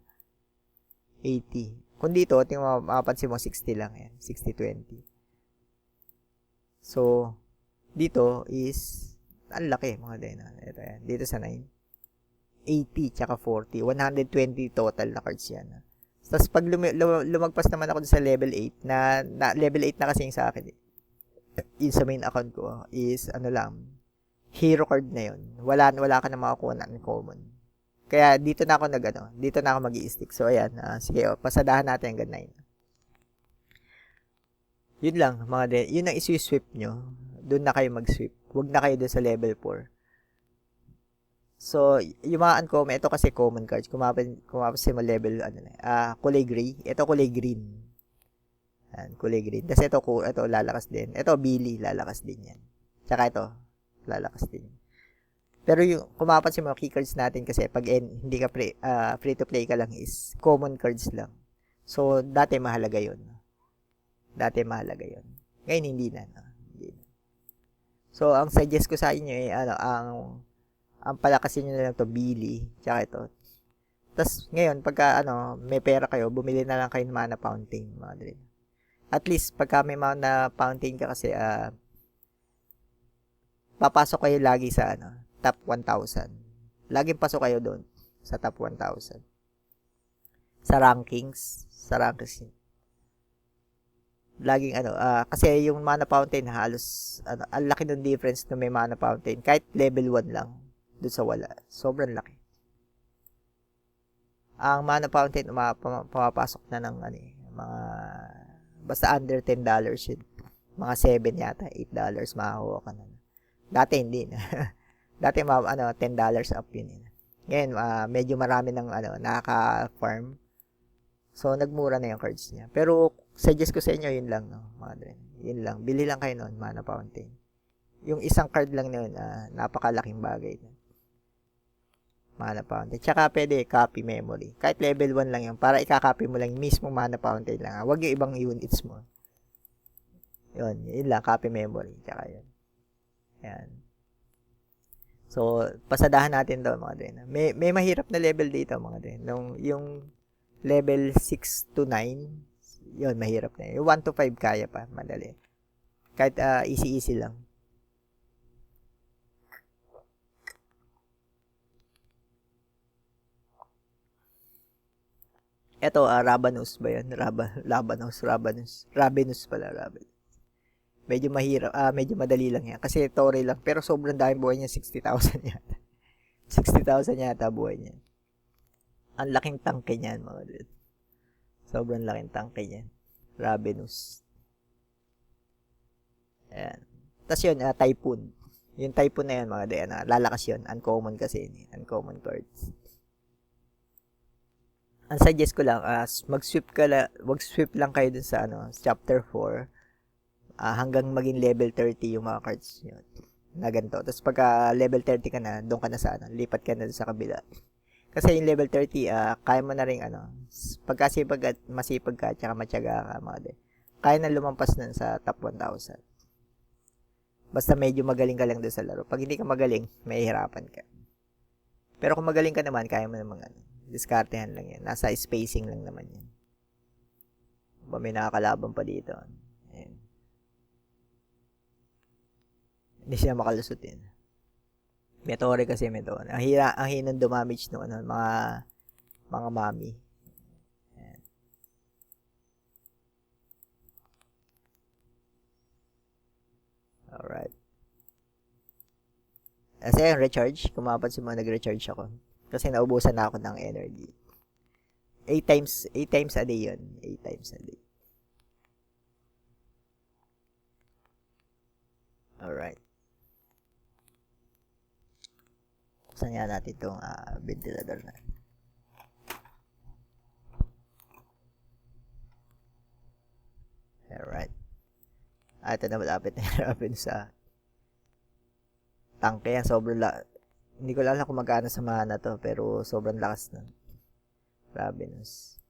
80. Kung dito, mapapansin mo, 60 lang yan. 60-20. So, dito is, ang laki, mga din. Ito yan. Dito sa 9. 80, tsaka 40. 120 total na cards yan. Tapos, pag lumagpas naman ako sa level 8, na level 8 na kasi yung sa akin, yung sa main account ko, is, hero card na yun. Wala ka na makakuha na uncommon. Kaya, dito na ako mag-i-stick. So, ayan, sige, pasadahan natin hanggang 9. Yun lang, mga din. Yun ang isi-sweep nyo. Doon na kayo mag-sweep. Huwag na kayo doon sa level 4. So, yung mga uncommon, ito kasi common cards. Kumapasin mo level, kulay gray. Ito kulay green. Kulay green. Tapos ito lalakas din. Ito, Billy, lalakas din yan. Tsaka ito, lalakas din. Pero yung, kumapasin mo, key cards natin kasi pag hindi ka free to play ka lang is common cards lang. So, dati mahalaga yun. Ngayon, hindi na. So, ang suggest ko sa inyo ang palakasin nyo na lang to Billy, tsaka ito. Tapos, ngayon, pagka, may pera kayo, bumili na lang kayo ng mana fountain, mga drin. At least, pagka may mana fountain ka kasi, papasok kayo lagi sa, top 1,000. Laging pasok kayo doon, sa top 1,000. Sa rankings, laging kasi yung mana fountain halos ang laki ng difference ng may mana fountain kahit level 1 lang doon sa wala, sobrang laki. Ang mana fountain pumapasok na ng mga basta under $10 yun, mga 7 yata, $8 makakuha ka na. Dati hindi na. Dati $10 up yun. Ngayon medyo marami ng nakaka-farm. So, nagmura na yung cards niya. Pero, suggest ko sa inyo, yun lang, no, mga dren. Yun lang. Bili lang kayo noon, mana fountain. Yung isang card lang na yun, napakalaking bagay. Mana fountain. Tsaka pwede copy memory. Kahit level 1 lang yun. Para ikakopy mo lang yung mismo mana fountain lang. Huwag yung ibang units mo. Yun lang. Copy memory. Tsaka yun. Yan. So, pasadahan natin to mga dren. May mahirap na level dito mga dren. Yung level 6 to 9, yun, mahirap na. Yung 1 to 5 kaya pa. Madali. Kahit easy lang. Eto, Rabanus ba yun? Rabanus pala, Rabanus. Medyo mahirap, medyo madali lang yan. Kasi Torre lang. Pero sobrang daming buhay niya, 60,000 yata. 60,000 yata buhay niya. Ang laking tangke niyan, mga dude. Sobrang laking tangke niyan. Ravenous. Ayan. Tapos yun, Typhoon. Yung Typhoon na yun, mga dude, lalakas yun. Uncommon kasi yun. Uncommon cards. Ang suggest ko lang, mag-sweep lang kayo dun sa chapter 4 hanggang maging level 30 yung mga cards nyo na ganito. Tapos pagka level 30 ka na, doon ka na sa lipat ka na sa kabila. Kasi yung level 30, kaya mo na rin pagkasipag at masipag ka, tsaka matyaga ka, mga de, kaya na lumampas nun sa top 1,000. Basta medyo magaling ka lang doon sa laro. Pag hindi ka magaling, may hirapan ka. Pero kung magaling ka naman, kaya mo naman diskartehan lang yan. Nasa spacing lang naman yan. May nakakalaban pa dito. Ayan. Hindi siya makalusot yan. Metore kasi metore. Ang hinang dumamage no mga mami. Ayan. Alright. Kasi yung recharge, kung mapapansin mo, nag-recharge ako. Kasi naubusan na ako ng energy. 8 times a day yun. 8 times a day. Alright. Saan nga natin itong ventilador na. Alright. Ito na malapit na harapin sa tangke. Sobrang hindi ko alam kung magkano sa mana to, pero sobrang lakas na. Ravenous.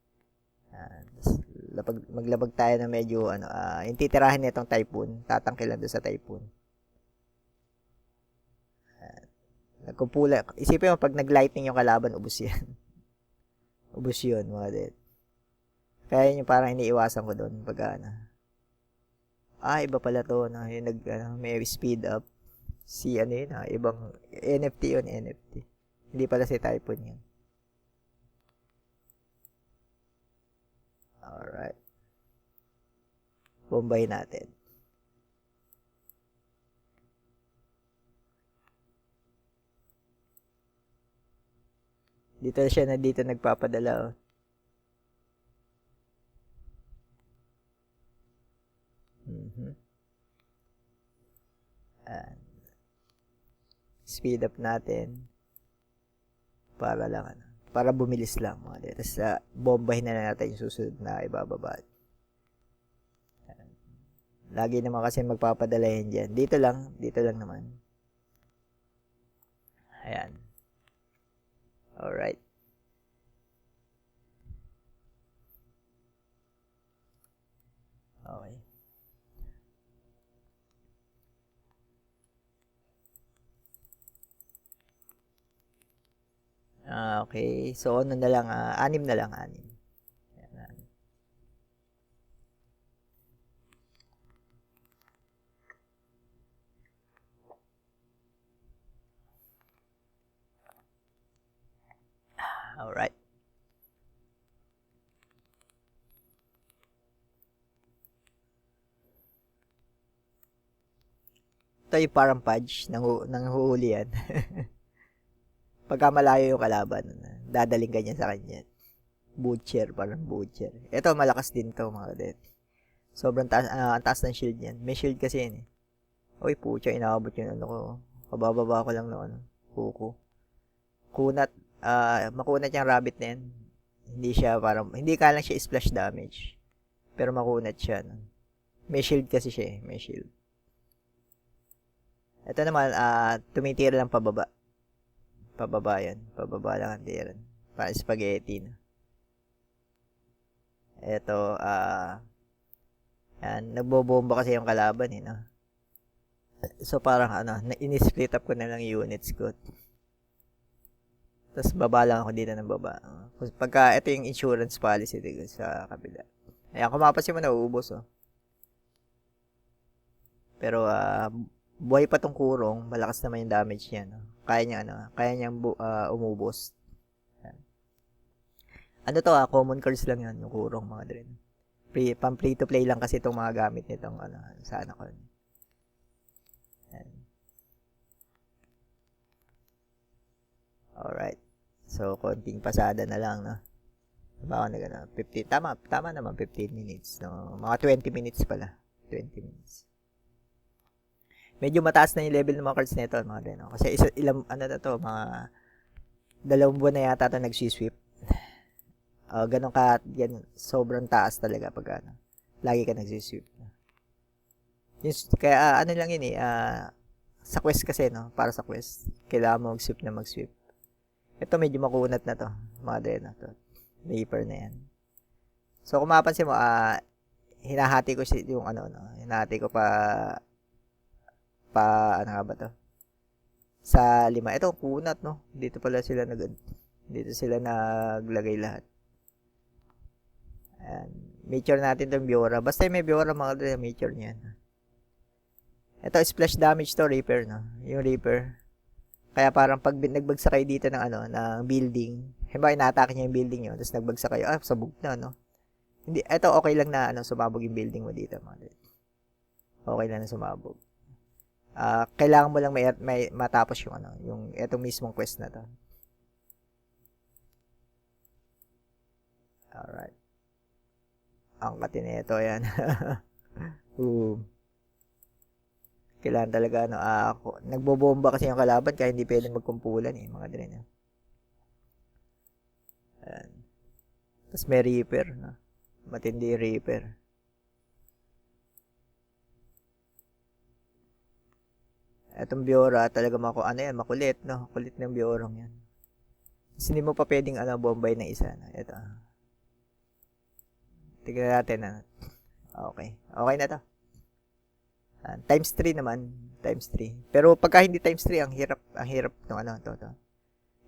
Maglabag tayo na medyo yung titirahin nitong Typhoon, tatangke lang doon sa Typhoon. Nagkumpula. Isipin mo, pag nag-lightning yung kalaban, ubos yan. Ubos yun, mga dead. Kaya yun yung parang iniiwasan ko doon pag iba pala to, yung may speed up. Si yun, ibang NFT yun, NFT. Hindi pala si Typhoon yun. Alright. Bombay natin. Dito siya nagpapadala. Speed up natin para lang para bumilis lang mga. Tapos bombahin na natin yung susunod na ibababa. Lagi naman kasi magpapadala yan dyan. Dito lang naman. Ayan. Alright. Okay. Okay. So, ano na lang, 6 na lang, 6. Ayan. Alright. Ito yung parang fudge, nanghuhuli yan. Pagka malayo yung kalaban, dadaling ganyan sa kanya. Parang butcher. Ito, malakas din to mga kadet. Sobrang taas, ang taas ng shield niyan. May shield kasi yan eh. Uy, pucha, inaabot yung ko. Kabababa ko lang ng kuko. Kunat, makunat yung rabbit na yan. Hindi ka lang siya splash damage. Pero makunat siya. May shield kasi siya eh. May shield. Ito naman, tumitira lang pababa Pababa yan. Pababa lang ang tiran. Para spaghetti, no? Ito, yan. Nagbobomba kasi yung kalaban, eh, no? So, parang, in-split up ko na lang units ko. Tapos, baba lang ako dito ng baba. Pagka, ito yung insurance policy dito sa kabila. Ayan, kumapasin mo na, uubos, oh. Pero, buhay pa tong kurong, malakas naman yung damage niya, no? Kaya niyang umubos. Ano to, common cards lang yan, yung kurong, mga dren. Pang free to play lang kasi itong mga gamit nitong, sa anak ko. Yan. Alright. So, konting pasada na lang, no? Diba ako na 15, tama naman, 15 minutes, no? Mga 20 minutes pala. 20 minutes. Medyo mataas na yung level ng mga cards nito, mga dren, no? Kasi mga 2 buwan na yata ito nag-sweep. Ganun sobrang taas talaga pag lagi ka nagsisweep. Kaya lang yun eh, sa quest kasi, no? Para sa quest, kailangan mo mag-sweep. Ito medyo makunat na to, mga dren, to. Reaper na yan. So, kung mapapansin mo, hinahati ko yung hinahati ko ano nga ba to? Sa 5. Ito, kunat, no? Dito sila naglagay lahat. Ayan. Mature natin itong Biora. Basta may Biora, mga dren, mature niyan. Ito, splash damage to, Reaper, no? Yung Reaper. Kaya parang pag nagbagsak kayo dito ng building, halimbawa inaatake niya yung building nyo, tapos nagbagsak kayo, sabog na, no? Hindi, ito okay lang na sumabog yung building mo dito, mga dren. Okay lang na sumabog. Kailangan mo lang may matapos yung etong mismong quest na to. Alright. Ang katinito yan. Kailangan talaga nagbobomba kasi yung kalaban kaya hindi pwedeng magkumpulan eh, mga dren. Ayan. Tapos may Reaper, no? Matindi Reaper. Etong Biora talaga makulit, no? Kulit ng Biorong yan. Kasi hindi mo pa pwedeng bombay ng isa, no? Ito. Tignan natin, Okay. Okay na to. Times 3 naman. Times 3. Pero pagka hindi times 3, ang hirap ng to.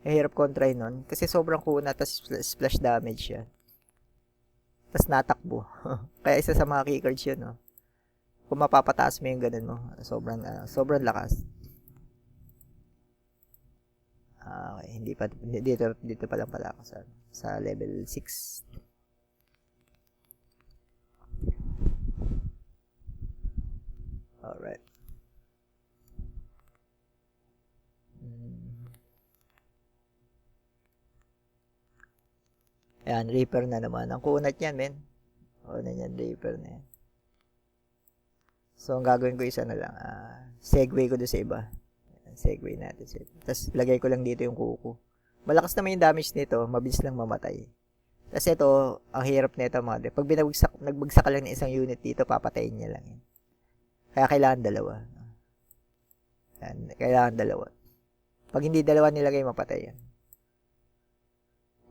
Ang hirap kontrahin nun. Kasi sobrang kuna, tas splash damage yan. Tas natakbo. Kaya isa sa mga keycards yun, no? Kung mapapataas mo yung ganun mo, sobrang lakas. Okay, dito pa lang pala ako sa level 6. Alright. Ayan, Reaper na naman. Ang kunat yan, men. Reaper na yan. So, ang gagawin ko isa na lang. Segue ko doon sa iba. Segue natin sa iba. Tapos, lagay ko lang dito yung kuko. Malakas naman yung damage nito. Mabilis lang mamatay. Tapos ito, ang hirap nito mga. Pag nagbagsak ka lang ng isang unit dito, papatayin niya lang yan. Kaya kailangan 2. Yan, kailangan 2. Pag hindi 2 nilagay, mapatay yan.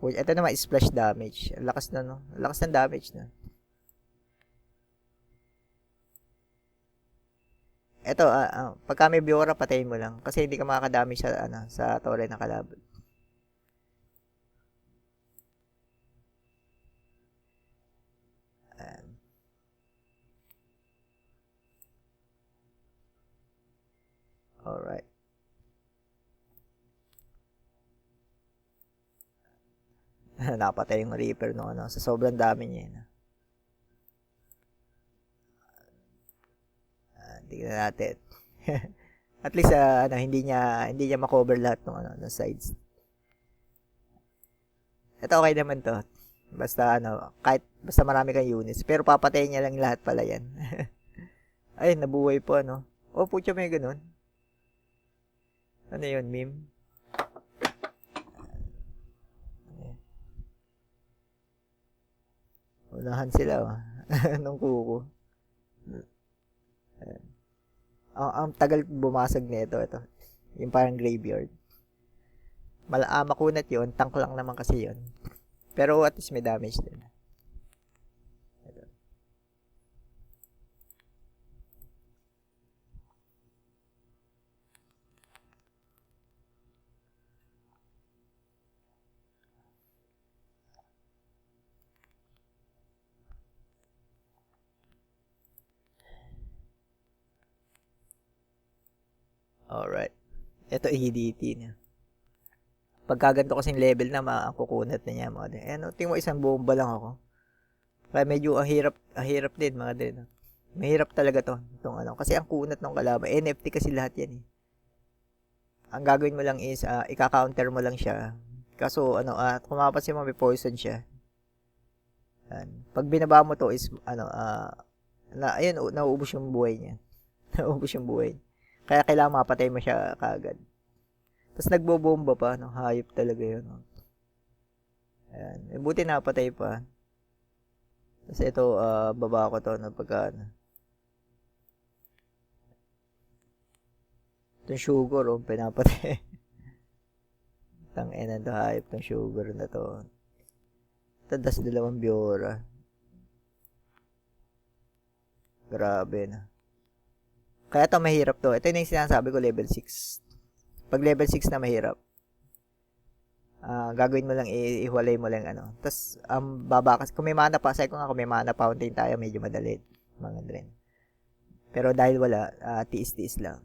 Ito naman, splash damage. Lakas na, no? Lakas ng damage na. Ito, pagka may Biora, patayin mo lang. Kasi hindi ka makakadamage sa torre ng kalaban. Alright. Napatay yung Reaper sa sobrang dami niya. Tingnan natin. At least hindi niya ma-cover lahat ng sides. Ito okay naman to. Basta basta marami kang units, pero papatayin niya lang lahat pala yan. Ay, nabuhay po putya may ganun. Ano yun, meme? Unahan sila, nung kuko. Ang tagal bumasag nito, ito. Yung parang graveyard. Makunat yun, tank lang naman kasi yun. Pero at least may damage din. Alright. Ito EDT niya. Pagka ganito kasing level na, ang kukunat na niya mga din. Ano, tingin mo isang bomba lang ako. Kaya medyo ang hirap din mga din. Mahirap talaga to, itong ano. Kasi ang kunat ng kalaban, NFT kasi lahat yan eh. Ang gagawin mo lang is, ika-counter mo lang siya. Kaso, ano, kung mapapansin mo, may poison siya. Yan. Pag binaba mo to is, ano, ayun, nauubos yung buhay niya. Nauubos yung buhay. Kaya kailangan mapatay mo siya kaagad. Tapos nagbobomba pa, no? Hayop talaga yun. No? Ayan. Buti napatay pa. Tapos ito, baba ko to, no, pagka, ano. Itong sugar, oh, pinapatay. Tangina to, hayop tong sugar na to. Tadas 2 biora. Grabe na. Kaya to mahirap to. Ito yung sinasabi ko, level 6. Pag level 6 na mahirap, gagawin mo lang, ihiwalay mo lang, ano. Tapos, babakas. Kung may mana pa, sabi ko nga, kung may mana fountain tayo, medyo madali. Mga dren. Pero dahil wala, tiis-tiis lang.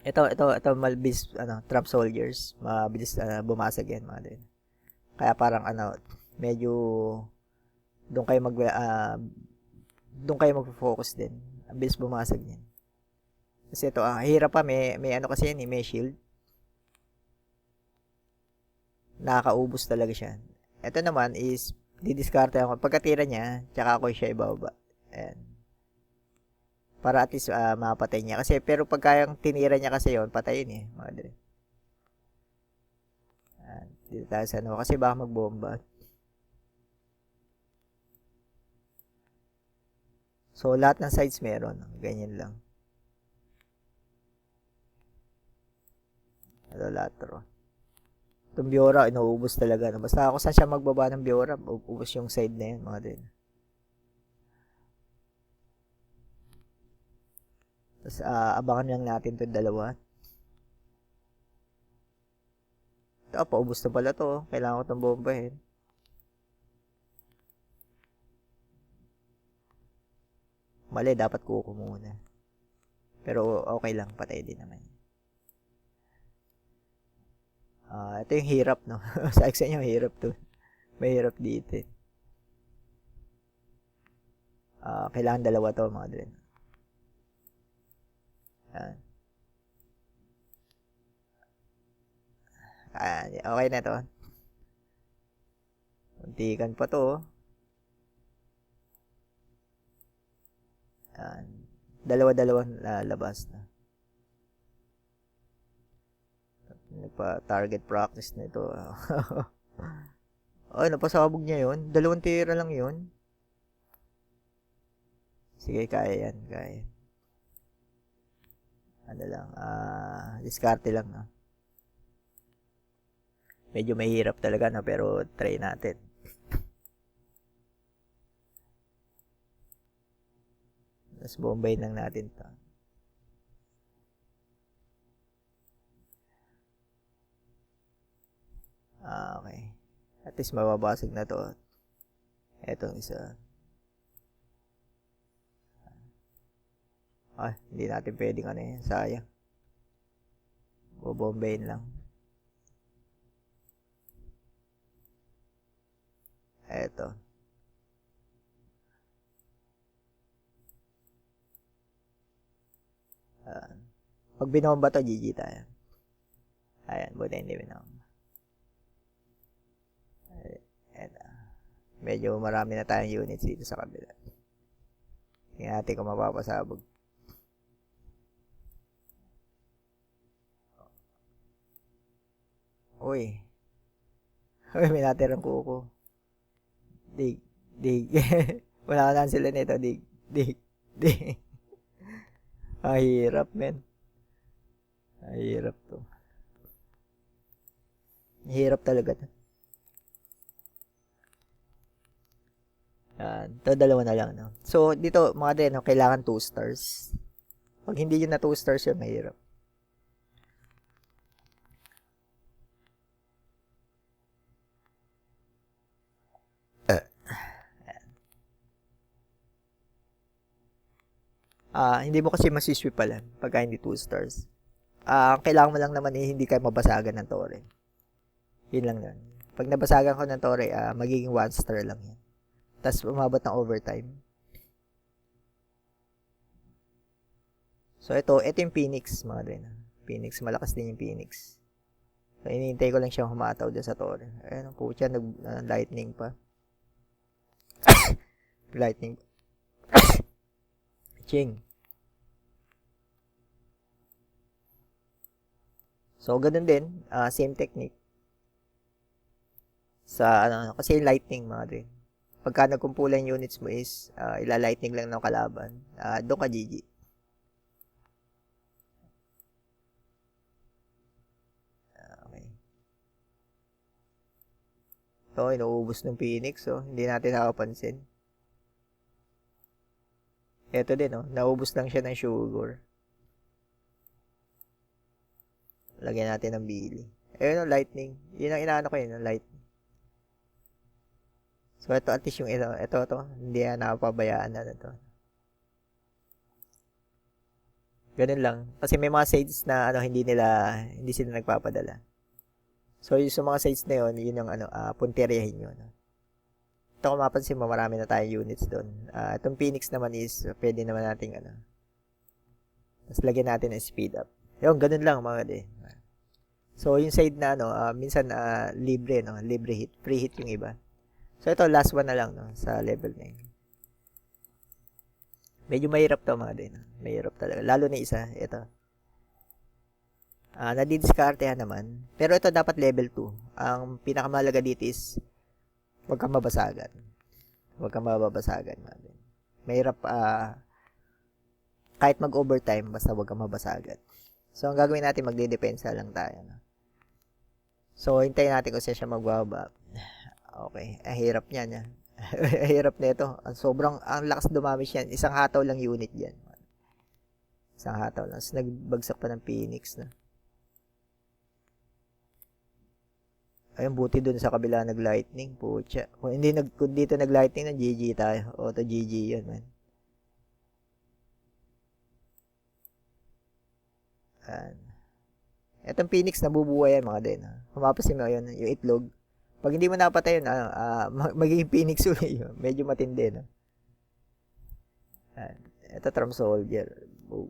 Ito, mabilis, ano, trap soldiers. Mabilis, bumasag yan, mga dren. Kaya parang, ano, medyo, doon kayo magfo-focus din. Ang bilis bumasag niyan. Kasi ito, hirap pa, may ano kasi yan, may shield. Nakakaubos talaga siya. Ito naman is, didiskarte ako. Pagkatira niya, tsaka ako siya ibaba. Ayan. Para at least, mapatay niya. Kasi, pero pagka yung tinira niya kasi yon patayin eh. Madre. Ayan. Dito tayo sa ano, kasi baka magbomba. So, lahat ng sides meron. Ganyan lang. Ito lahat to. Itong Biora, inuubos talaga. No? Basta ako saan siya magbaba ng Biora, ubos yung side na yun, mga din. Tapos, abangan lang natin itong dalawa. Ito, paubos na pala to. Kailangan ko itong bombahin. Mali, dapat kuko muna. Pero okay lang, patay din naman. Ito yung hirap, no? Sa sa inyo, hirap to. Mahirap dito. Kailangan dalawa to, mga dren. Yan. Okay na to. Untikan pa to. Yan. Dalawa-dalawang labas na. Nagpa-target practice na ito. Ay, napasabog niya yun. 2 tira lang yun. Sige, kaya yan. Kaya. Ano lang, diskarte lang. No? Medyo mahirap talaga, no? Pero try natin. Tapos bombayin lang natin to. Okay. At least mababasag na to. Etong isa. Hindi natin pwedeng ano yan. Sayang. Bobombayin lang. Eto. Pag binomba to, GG tayo. Ayan, buti hindi binomba. Medyo marami na tayong units dito sa kabila. Tingnan natin kung mapapasabog. Uy. Uy, may natirang kuko. Dig. Wala na sila nito. Dig. Hirap, men. Hirap to. Hirap talaga to. Ito, dalawa na lang, no? So, dito, mga din, no, kailangan 2 stars. Pag hindi yun na 2 stars yun, mahirap. Hindi mo kasi masisweep pala pagka hindi 2 stars. Kailangan mo lang naman hindi kayo mabasagan ng tore. Yun lang yan. Pag nabasagan ko ng tore, magiging 1 star lang yan. Tapos umabot ng overtime. So ito yung Phoenix, mga din. Phoenix, malakas din yung Phoenix. So inihintay ko lang siyang humataw dyan sa tore. Ayun, po siya, lightning pa. Lightning. Ching. So, ganun din. Same technique. Sa, kasi lightning, mga din. Pagka nagkumpulan units mo is, ila-lightning lang ng kalaban. Doon ka GG. Okay. So, inuubos ng Phoenix, so, hindi natin nakapansin. Ito din, naubos lang siya ng sugar. Lagyan natin ng Billy. Ayun, lightning. Yun ang inaano ko yun, lightning. So, ito, at least yung ito, hindi na napapabayaan na ito. Ganun lang. Kasi may mga sites na, hindi sila nagpapadala. So, yung sa mga sites na yun, yun yung, punteriyahin yun. Ito, kung mapansin mo, marami na tayong units doon. Itong Phoenix naman is, pwede naman nating, tapos lagyan natin ng speed up. Yung, ganun lang, mga de. So, yung side na, minsan, libre, libre hit. Free hit yung iba. So, ito, last one na lang, sa level 9. Medyo mahirap to, mga de. Mahirap talaga. Lalo na isa, ito. Nadidiskartehan naman. Pero ito, dapat level 2. Ang pinakamahalaga dito is, huwag kang mabasagan. Huwag kang mababasagan, mga de. Mahirap, kahit mag-overtime, basta huwag kang mabasagan. So, ang gagawin natin, magde-depensa lang tayo. So, hintayin natin kung siya magbaba. Okay. Ang hirap niyan. Ang hirap nito. Sobrang, ang lakas dumamish yan. Isang hataw lang unit yan. Isang hataw lang. So, nagbagsak pa ng Phoenix na. Ayun, buti dun sa kabila nag-lightning. Pucha. Kung dito nag-lightning na, GG tayo. Auto GG yun, man. Etong Phoenix, nabubuhay yan, mga din. Kumapasin mo yun, yung itlog. Pag hindi mo napatay yun, magiging Phoenix ulit yun. Medyo matindi, no? Ito, Trump Soldier. Bug.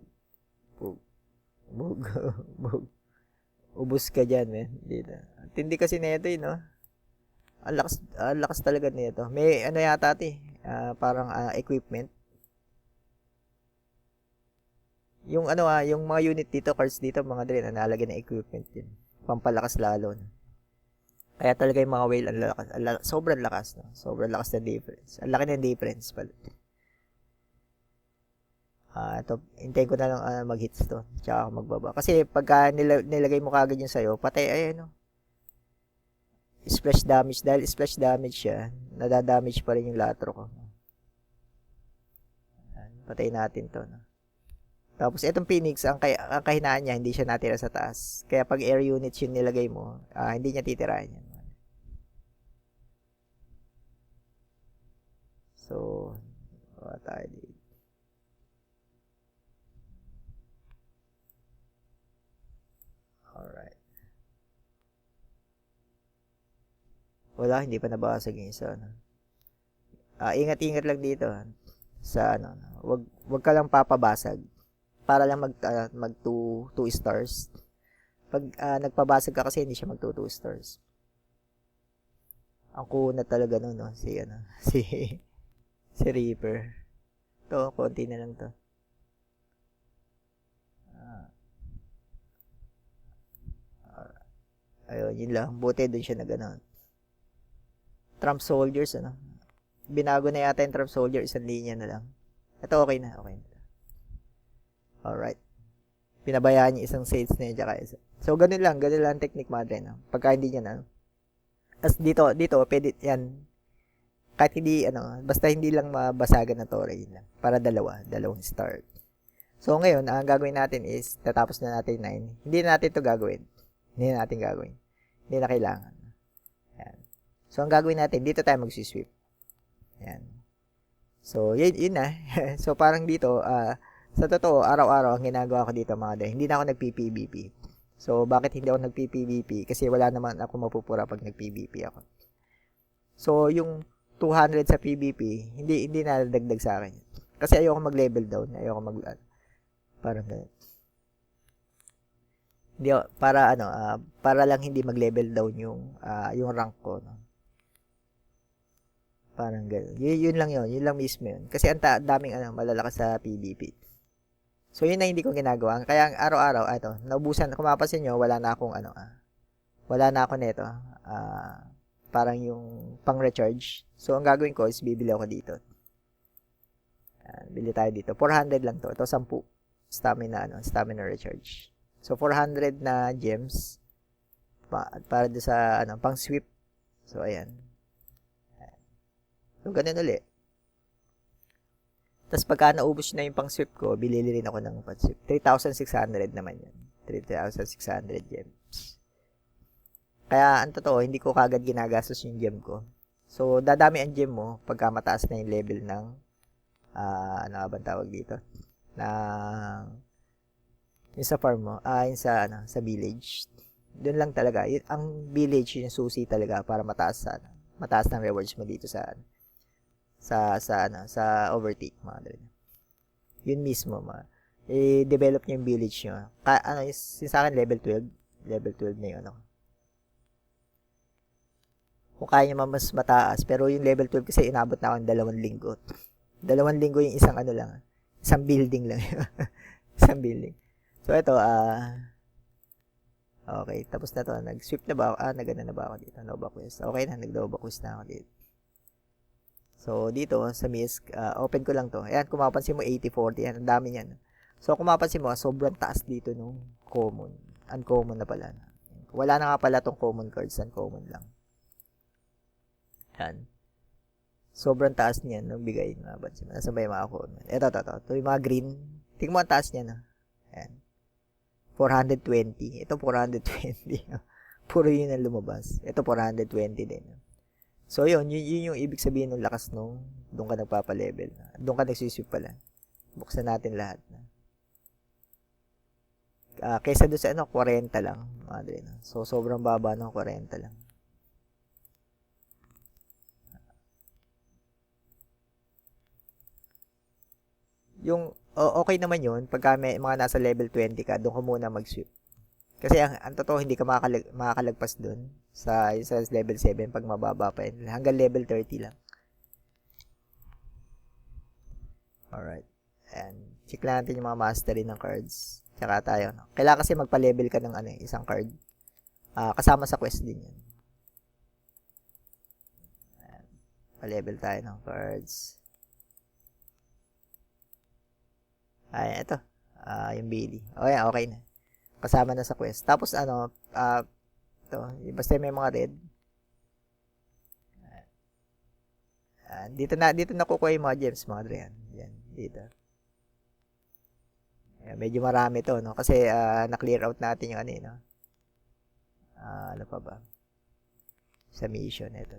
Ubus ka dyan, man. Dito. Tindi kasi nito, no? Ang lakas talaga nito. May, yata, parang, equipment. Yung yung mga unit dito, cards dito, mga drin, nalagyan ng equipment din. Pampalakas lalo. No? Kaya talaga yung mga whale, sobrang lakas, no? Sobrang lakas na difference. Ang laki ng difference pala. Ito, hintayin ko na lang mag-hits to. Tsaka magbaba. Kasi pagka nilagay mo kagad yung sayo, patay, no? Splash damage. Dahil splash damage siya, nadadamage pa rin yung latro ko. Patay natin to, no? Tapos, itong Phoenix, ang kahinaan niya, hindi siya natira sa taas. Kaya pag air units yung nilagay mo, hindi niya titirahin yan. So, wala tayo dito. Alright. Wala, hindi pa nabasag yung isa. Ingat-ingat lang dito. Sa wag ka lang papabasag. Para lang mag 2 stars. Pag nagpabasag ka kasi hindi siya mag 2 stars. Ang kunat talaga no, si si Reaper. To, konti na lang to. Ayun, yun lang. Buti dun siya Trump Soldiers, Binago na yata yung Trump Soldier, isang linya na lang. Ito, okay na. Alright. Pinabayaan niya isang sales na yun, tsaka isa. So, ganun lang ang technique, mga dre, no? Pagka hindi niya na. As dito, pwede yan, kahit hindi, basta hindi lang mabasagan na tore, yun lang. Para dalawang start. So, ngayon, ang gagawin natin is, tatapos na natin 9. Hindi na natin ito gagawin. Hindi na natin gagawin. Hindi na kailangan. Yan. So, ang gagawin natin, dito tayo mag-sweep. Yan. So, yun na. So, parang dito, sa totoo, araw-araw, ang ginagawa ko dito, mga dre, hindi na ako nag-PPBP. So, bakit hindi ako nag-PPBP? Kasi wala naman ako mapupura pag nag-PBP ako. So, yung 200 sa PBP, hindi na dagdag sa akin. Kasi ayoko mag-level down. Ayoko parang ganun. Hindi, para lang hindi mag-level down yung rank ko, no? Parang gano'n. Yun lang yun. Yun lang mismo yun. Kasi ang daming malalakas sa PvP. So, yun na hindi ko ginagawa. Kaya araw-araw, naubusan. Kung mapapansin nyo, wala na akong wala na ako nito. Parang yung pang-recharge. So, ang gagawin ko is bibili ako dito. Bili tayo dito. 400 lang to. Ito, 10. Stamina recharge. So, 400 na gems. Para doon sa, pang-sweep. So, ayan. So, ganun ulit. Tapos, pagka naubos na yung pang-sweep ko, bilili rin ako ng pang-sweep. 3,600 naman yan. 3,600 gems. Kaya, ang totoo, hindi ko kagad ginagastos yung gem ko. So, dadami ang gem mo pagka mataas na yung level ng, ano ba tawag dito? Yung sa farm mo, yung sa village. Doon lang talaga. Ang village, yung susi talaga para mataas ng rewards mo dito sa overtake, mga dre. Yun mismo, i-develop niyo yung village niyo. Yung sa akin, level 12 na yun, Kung kaya niyo mas mataas, pero yung level 12 kasi inabot na ako ng 2 linggo. 2 linggo yung isang building lang. Isang building. So, ito, okay, tapos na to. Nag-sweep na ba ako? Nagana na ba ako dito? Nova Quest. Okay na, nag-Nova Quest na ako dito. So, dito, sa MISC, open ko lang to. Ayan, kung mapapansin mo, 80-40. Yan, ang dami niyan. So, kung mapapansin mo, sobrang taas dito nung common. Uncommon na pala. Wala na nga pala tong common cards. Uncommon lang. Yan. Sobrang taas niyan nung bigay. Mapapansin mo. Nasaan ba yung mga common? Ito. Ito yung mga green. Tingnan mo ang taas niyan. Ayan. 420. Ito, 420. Puro yun ang lumabas. Ito, 420 din. So, yun yung ibig sabihin ng lakas doon ka nagpapa-level. Doon ka nagsisweep pala. Buksan natin lahat. Kaysa doon sa 40 lang. Madre, no? So, sobrang baba ng 40 lang. Yung, okay naman yun, pagka may mga nasa level 20 ka, doon ka muna mag-sweep. Kasi ang totoo, hindi ka makakalagpas doon sa level 7 pag mababa pa yun. Hanggang level 30 lang. Alright. And check lang natin yung mga mastery ng cards. Tsaka tayo. Kailangan kasi magpa-level ka ng isang card. Kasama sa quest din yun. And, pa-level tayo ng cards. Ay, ito. Yung Bailey. Okay na. Kasama na sa quest. Tapos ito, basta may mga red. Dito na kukuha yung mga gems, mga dre. Yan, dito. Medyo marami to, no? Kasi na-clear out natin yung no? Ano pa ba? Sa mission, ito.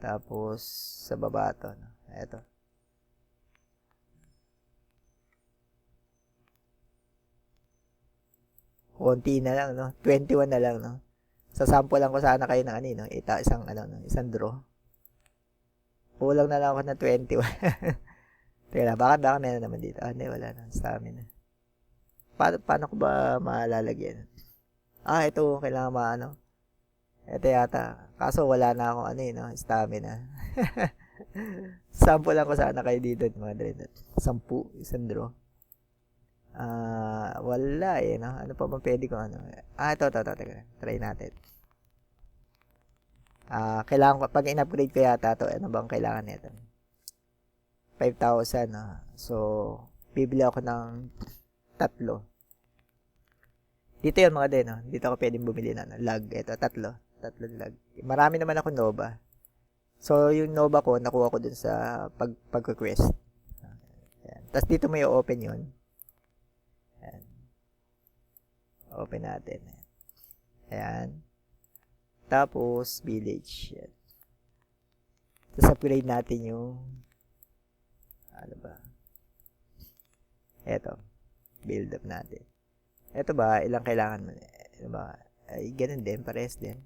Tapos, sa baba to, no? Ito. Konti na lang, no? 21 na lang, no? Sasample lang ko sana kayo ng no? Isang draw. Kulang na lang ako ng 21. Teka, baka meron naman dito. Hindi, wala na. Stamina. Paano ko ba malalagyan? Ito, kailangan Ito yata. Kaso wala na akong no? Stamina. Sample lang ko sana kayo dito, mga dre. 10, isang draw. Wala no? Ano pa bang pwede ko ito, teka. Try natin. Kailangan ko, pag in-upgrade ko yata to, ano bang kailangan nito? 5,000, no? So, bibili ako ng 3. Dito yun mga deno. Dito ako pwedeng bumili na lag. Ito, 3 lag. Marami naman ako Nova. So, yung Nova ko, nakuha ko dun sa pag-quest. Tapos dito may open yun. Ayan. Open natin. Ayan. Tapos, village. Ayan. Tapos, upgrade natin yung ano ba? Eto. Build up natin. Eto ba, ilang kailangan mo? Ano ba? Ay, ganun din. Pares din.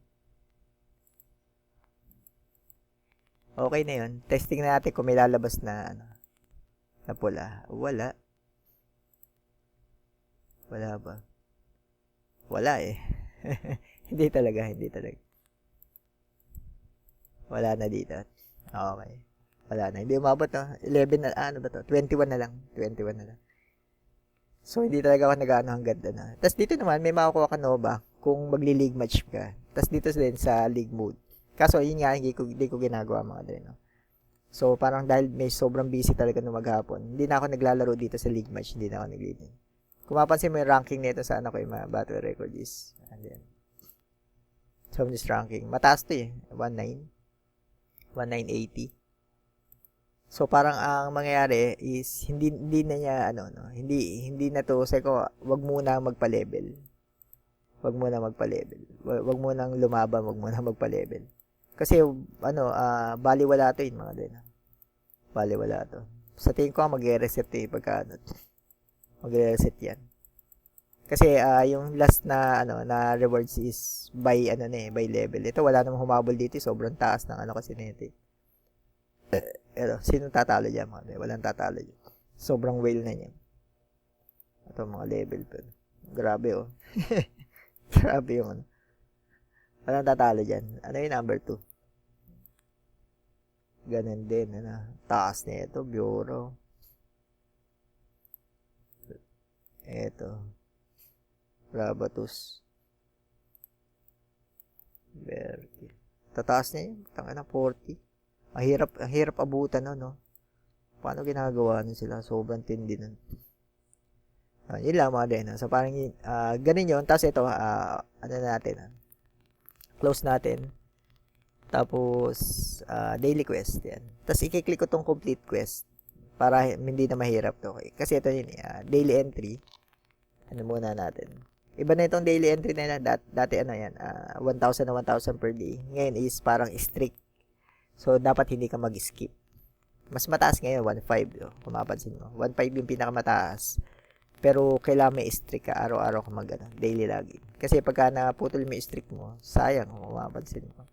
Okay na yun. Testing na natin kung may lalabas na ano, na pula. Wala. Wala ba? Wala eh. Hindi talaga. Wala na dito. Okay. Wala na. Hindi umabot no. 11 na, ano ba to? 21 na lang. So, hindi talaga ako nag-ano hanggang na. Tapos dito naman, may makukuha ka Nova kung magli-league match ka. Tapos dito din sa league mode. Kaso, yun nga, hindi ko ginagawa mga dre, no? So, parang dahil may sobrang busy talaga nung maghapon, hindi na ako naglalaro dito sa league match, hindi na ako nag-league. Kung mapansin mo yung ranking nito sa ano ko, yung mga battle record is, and then, so, this ranking, mataas to eh, 1980. So, parang ang mangyayari is, hindi na niya, ano, no, hindi na to, say ko, wag muna magpa-level. Wag muna lumaban, wag muna magpa-level. Kasi, ano, baliwala to yun, mga din. Baliwala to. Sa tingin ko, mag-reset eh, pagka, ano, mag-reset yan. Kasi, yung last na, ano, na rewards is by, ano na eh, by level. Ito, wala namang humabol dito, sobrang taas ng, ano, kasi nito. Pero, sino tatalo dyan, mga din? Walang tatalo dyan. Sobrang whale na yan. Ito, mga level pa. Grabe, oh. Grabe yung, ano. Walang tatalo dyan. Ano yung number 2? Ganun din. Ano? Taas na ito. Bureau. Ito. Rabatus. Berti. Tataas na yun. Tanga na 40. Ang hirap abutan no? Paano ginagawa nun sila? Sobrang tindi nun. Yun lang mga din. So parang ganun yun. Tapos ito, ano natin, close natin. Tapos, daily quest. Yan. Tapos, i-click ko tong complete quest para hindi na mahirap to. Okay? Kasi ito yun, daily entry. Ano muna natin. Iba na itong daily entry na yan. Dati ano yan, 1,000 na 1,000 per day. Ngayon is parang strict. So, dapat hindi ka mag-skip. Mas mataas ngayon, 1,500. Kung mapansin mo. 1,500 yung pinakamataas. Pero, kailangan may strict ka. Araw-araw ka daily login. Kasi pagka naputol mo yung strict mo, sayang kung mapansin mo.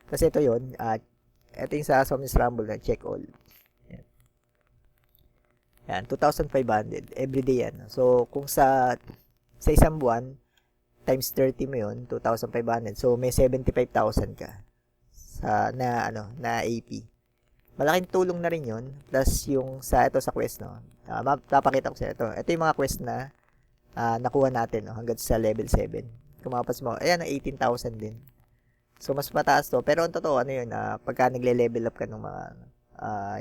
Kasi ito yun, ito yung sa Somnis Rumble na check all. Yan, 2,500. Everyday yan. So, kung sa isang buwan, times 30 mo yun, 2,500. So, may 75,000 ka na AP. Malaking tulong na rin yun. Plus, yung sa quest, no? Papakita ko sa ito. Ito yung mga quest na nakuha natin, no? Hanggang sa level 7. Kung mapas mo, ayan, 18,000 din. So, mas mataas to. Pero, ang totoo, ano yun, pagka nagle-level up ka ng mga,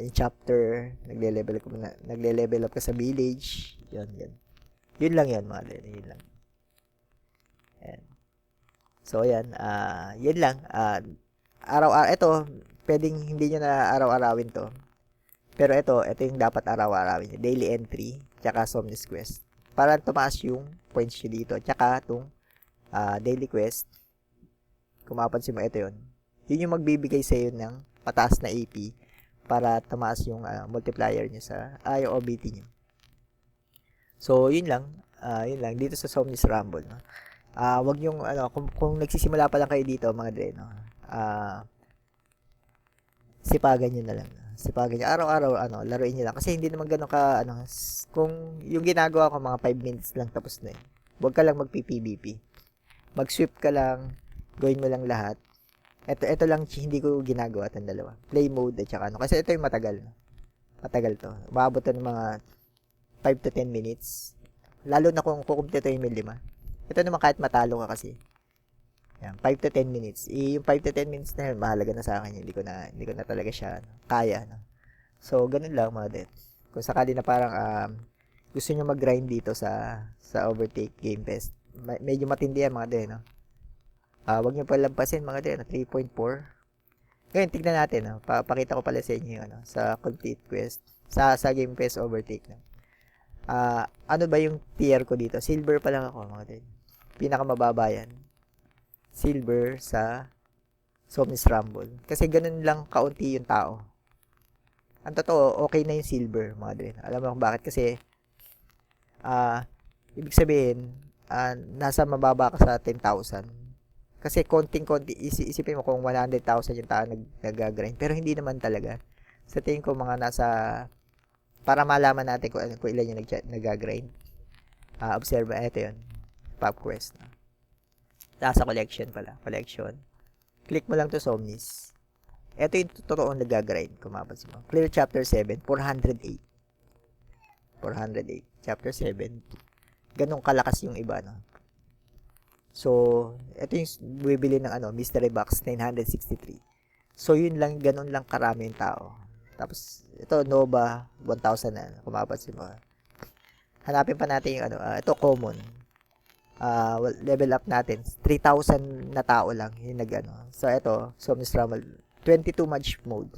yung chapter, nagle-level up ka sa village, yun. Yun lang yan, mga din. Yun lang. Ayan. So, ayan, yun lang. Araw-araw, ito, pwedeng hindi nyo na araw-arawin to. Pero ito yung dapat araw-arawin. Daily entry, tsaka Somnis Quest. Para tumaas yung points nyo dito. Tsaka itong daily quest. Kung mapansin mo, ito yun. Yun yung magbibigay sa iyo ng mataas na AP para tumaas yung multiplier nyo sa yung OBT nyo. So, yun lang. Dito sa Somnis Rumble. No? Wag yung, kung nagsisimula pa lang kayo dito, mga dre, no? Sipagan nyo na lang. Sipagan nyo. Araw-araw, laruin nyo lang. Kasi hindi naman ganun ka, kung yung ginagawa ko, mga 5 minutes lang tapos na yun. Huwag ka lang magpi-PVP. Mag-sweep ka lang, gawin mo lang lahat. Ito lang hindi ko ginagawa itong dalawa. Play mode at saka Kasi ito yung matagal. Matagal to. Umabot to ng mga 5 to 10 minutes. Lalo na kung kukumpleto yung 5. Ito naman kahit matalo ka kasi. Yan, 5 to 10 minutes. Yung 5 to 10 minutes na yun, mahalaga na sa akin. Hindi ko na talaga siya kaya. No? So, ganun lang mga det. Kung sakali na parang gusto nyo mag-grind dito sa Overtake Game Fest, medyo matindi yan mga dre, no? Wag nyo palampasin mga dre, 3.4. Ngayon, tignan natin, no? Pakita ko pala sa inyo yung, sa complete quest, sa Game Fest Overtake, no? Ano ba yung tier ko dito? Silver pa lang ako, mga dre. Pinakamababa yan. Silver sa Somnis Rumble. Kasi ganun lang kaunti yung tao. Ang totoo, okay na yung silver, mga dre. Alam mo kung bakit? Kasi, ibig sabihin, nasa mababa ka sa 10,000. Kasi konting-konti, isipin mo kung 100,000 yung tao nag-grind. Pero hindi naman talaga. Sa tingin ko, mga nasa, para malaman natin kung ilan yung nag-grind. Observe, ito yun. Pop quest. Nasa collection pala. Collection. Click mo lang to Somnis. Ito yung totoong nag-grind. Kung mapapansin mo. Clear Chapter 7, 408. 408. Chapter 7. Ganong kalakas yung iba, no? So, ito yung bibili ng mystery box 963. So, yun lang, ganun lang karami yung tao. Tapos, ito, Nova, 1,000 na. Kung mapapansin mo. Hanapin pa natin yung ito, common. Level up natin. 3,000 na tao lang yung So, ito, Somnis Rumble, 22 match mode.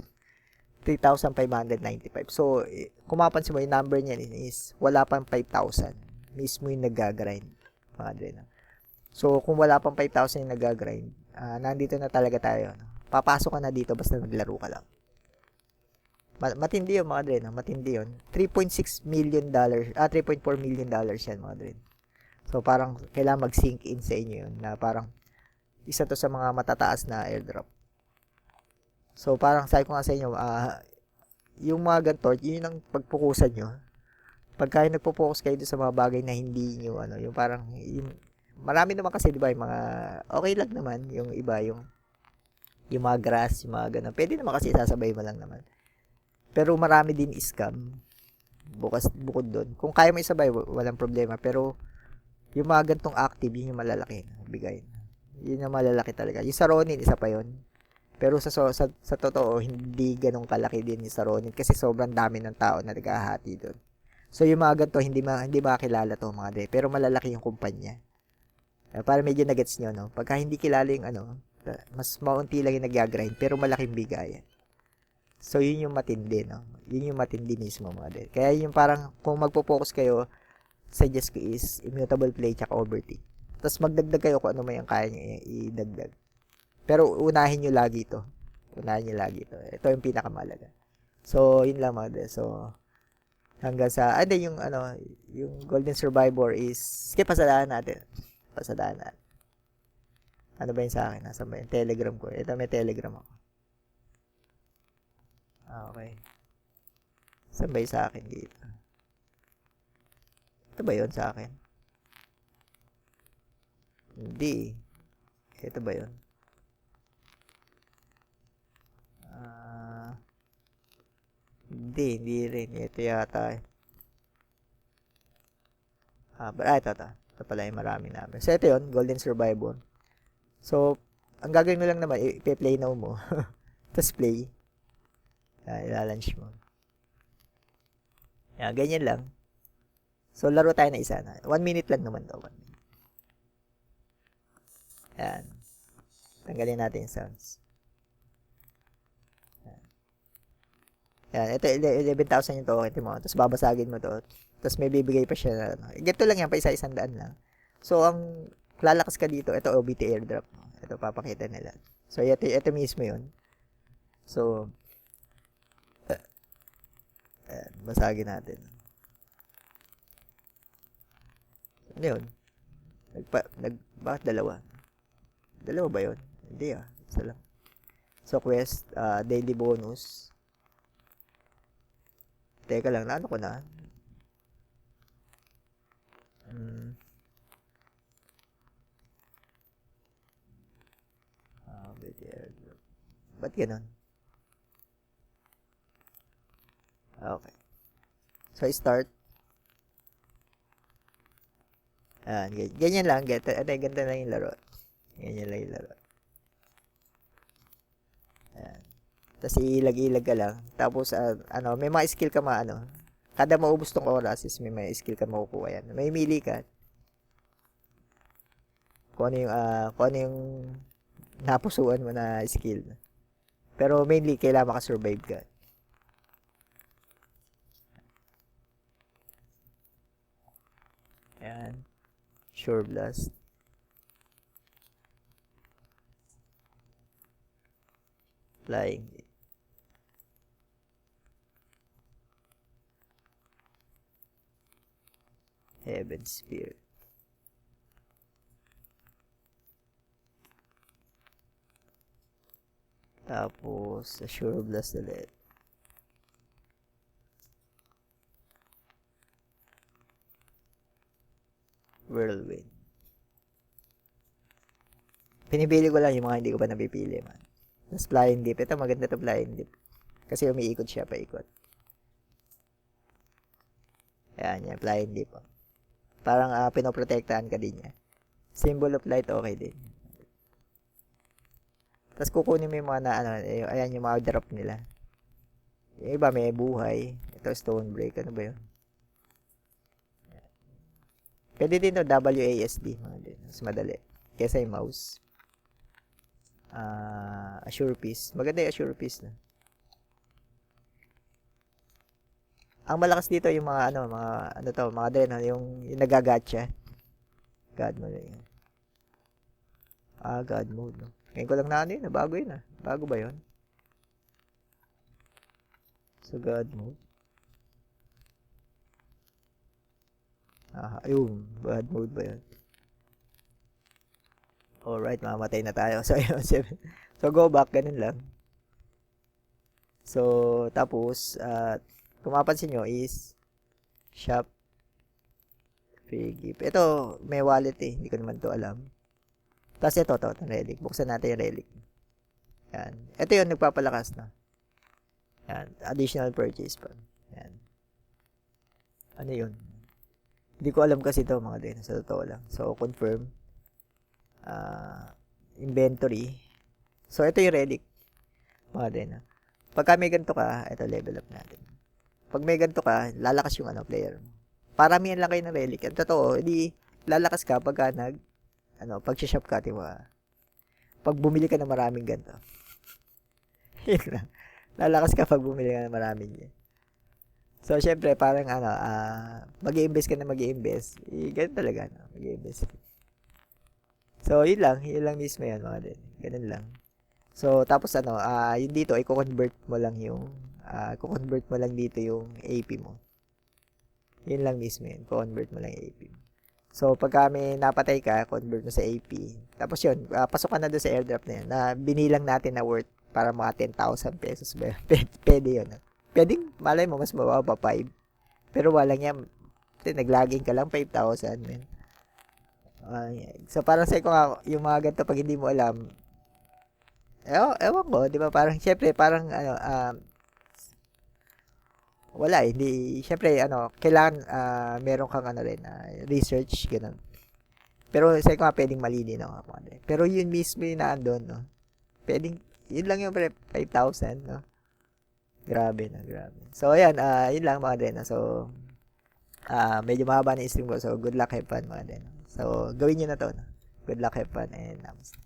3,595. So, kung mapapansin mo, yung number niyan is wala pang 5,000. Mismo yung nag-grind. Mga dre, no? So, kung wala pang 5,000 yung nag-grind, nandito na talaga tayo. No? Papasok ka na dito basta naglaro ka lang. Matindi yun, mga dre. No? Matindi yun. $3.6 million, $3.4 million yan, mga dre. So, parang kailangan mag-sink in sa inyo yun na parang isa to sa mga matataas na airdrop. So, parang sabi ko nga sa inyo, yung mga ganito, yun ang pagpukusan nyo. Pagka nagpo-focus kayo sa mga bagay na hindi nyo, yung parang, marami naman kasi, di ba, yung mga, okay lang naman, yung iba, yung mga grass, yung mga ganun. Pwede naman kasi sasabay mo lang naman. Pero marami din scam. Bukod doon. Kung kaya mo isabay, walang problema. Pero, yung mga gantong active, yun yung malalaki. Bigay. Yun yung malalaki talaga. Yung sa Ronin, isa pa yun. Pero sa totoo, hindi ganong kalaki din yung sa Ronin. Kasi sobrang dami ng tao na naghahati doon. So, yung mga ganito, hindi makakilala to mga dre. Pero malalaki yung kumpanya. Para medyo nagets nyo, no? Pagka hindi kilala yung mas maunti lang yung nag-grind, pero malaking bigayan. So, yun yung matindi, no? Yun yung matindi mismo, mga dre. Kaya yung parang, kung magpo-focus kayo, suggest ko is immutable play tsaka overtake. Tapos magdagdag kayo kung ano may ang kaya nyo idagdag. Pero unahin nyo lagi ito. Ito yung pinakamalaga. So, yun lang, mga dre. So, hanggang sa, yung Golden Survivor is, skip pasadaan natin. Ano ba yung sa akin? Nasaan ba yung Telegram ko? Ito, may Telegram ako. Okay. Saan ba yung sa akin dito? Ito ba yun sa akin? Hindi. Ito ba yun? Hindi rin. Ito yata. Ito. Ito pala yung marami namin. So, ito yun. Golden Survivor. So, ang gagawin mo lang naman, i-play now mo. Tapos play. Ilalunch mo. Ganyan lang. So, laro tayo na isa na. 1 minute lang naman to. 1 minute. Yan. Tanggalin natin yung sounds. Yan. Ito, 11,000 yung token mo. Tapos, babasagin mo to. Tapos, may bibigay pa siya. Ganito lang yan, pa isa-100 lang. So, ang lalakas ka dito, ito OBT airdrop. Ito, papakita nila. So, ito mismo yun. So, basagin natin. Ano yun? Bakit dalawa? Dalawa ba yun? Hindi isa lang. So, quest, daily bonus. Teka lang, naano ko na? Ba't ganun? Okay. So, start. Ganyan lang. Ganda lang yung laro. Ganyan lang yung laro. Tapos, ilag-ilag ka lang. Tapos, may mga skill ka Kada maubos tong oras is may skill ka makukuha yan. May mili ka. Kung ano yung napusuan mo na skill. Pero mainly, kailangan makasurvive ka. Ayan. Sure Blast. Flying. Heaven Spear. Tapos, Sure Blast ulit. Whirlwind. Pinipili ko lang yung mga hindi ko pa napipili, man. Tapos Flying Dip. Ito, maganda to Flying Dip. Kasi umiikot siya, paikot. Ayan, yan, Flying Dip. Oh. Parang pinoprotektahan ka din niya. Symbol of Light, okay din. Tapos kukunin mo yung mga ayan yung mga drop nila. Yung iba may buhay. Ito Stone Break, ano ba yun? Pwede din to WASD, mas madali. Kesa yung mouse. Assure Piece. Maganda yung Assure Piece na. Ang malakas dito yung mga mga din, yung nagagatcha. God mode yun. God mode, no. Ngayon ko lang na bago yun, Bago ba yun? So, God mode. Ayun, God mode ba yun? Alright, mamatay na tayo. So, ayun, 7. So, go back, ganun lang. So, tapos, kung mapansin nyo is, shop, free gift. Ito, may wallet Hindi ko naman to alam. Tapos ito, relic. Buksan natin yung relic. Yan. Ito yung nagpapalakas na. Yan. Additional purchase pa. Yan. Ano yun? Hindi ko alam kasi ito mga din. Sa totoo lang. So, confirm. Inventory. So, ito yung relic. Mga din. Pagka may ganito ka, ito level up natin. Pag may ganito ka, lalakas yung player mo. Paramihan lang kayo ng relic. Ang totoo, hindi lalakas ka pagka pag-shop ka, diba? Pag bumili ka ng maraming ganito. Lalakas ka pag bumili ka ng maraming yan. So, syempre, parang mag-i-invest ka na mag-i-invest. Ganun talaga, mag-i-invest. So, yun lang mismo yan, mga din. Ganun lang. So, tapos yun dito, i-convert mo lang dito yung AP mo. Yun lang mismo yun. Convert mo lang yung AP mo. So, pagka may napatay ka, convert mo sa AP. Tapos yun, pasok ka na doon sa airdrop na yun, na binilang natin na worth para mga 10,000 pesos ba? Pwede yun. Pwedeng, malay mo, mas mababa pa 5. Pero walang yan. Nag-logging ka lang, 5,000, man. So, parang sa'yo ko nga, yung mga ganito, pag hindi mo alam, ewan ko, di ba? Parang, syempre, parang, wala hindi syempre kailangan meron kang rin research ganun. Pero sa ko pwedeng mali din pero yun mismo yung naandun pwedeng yun lang yung 5,000 grabe. So ayan yun lang mga din so medyo mahaba na yung stream ko so good luck, have fun mga din so gawin niyo na to good luck, have fun, and namaste.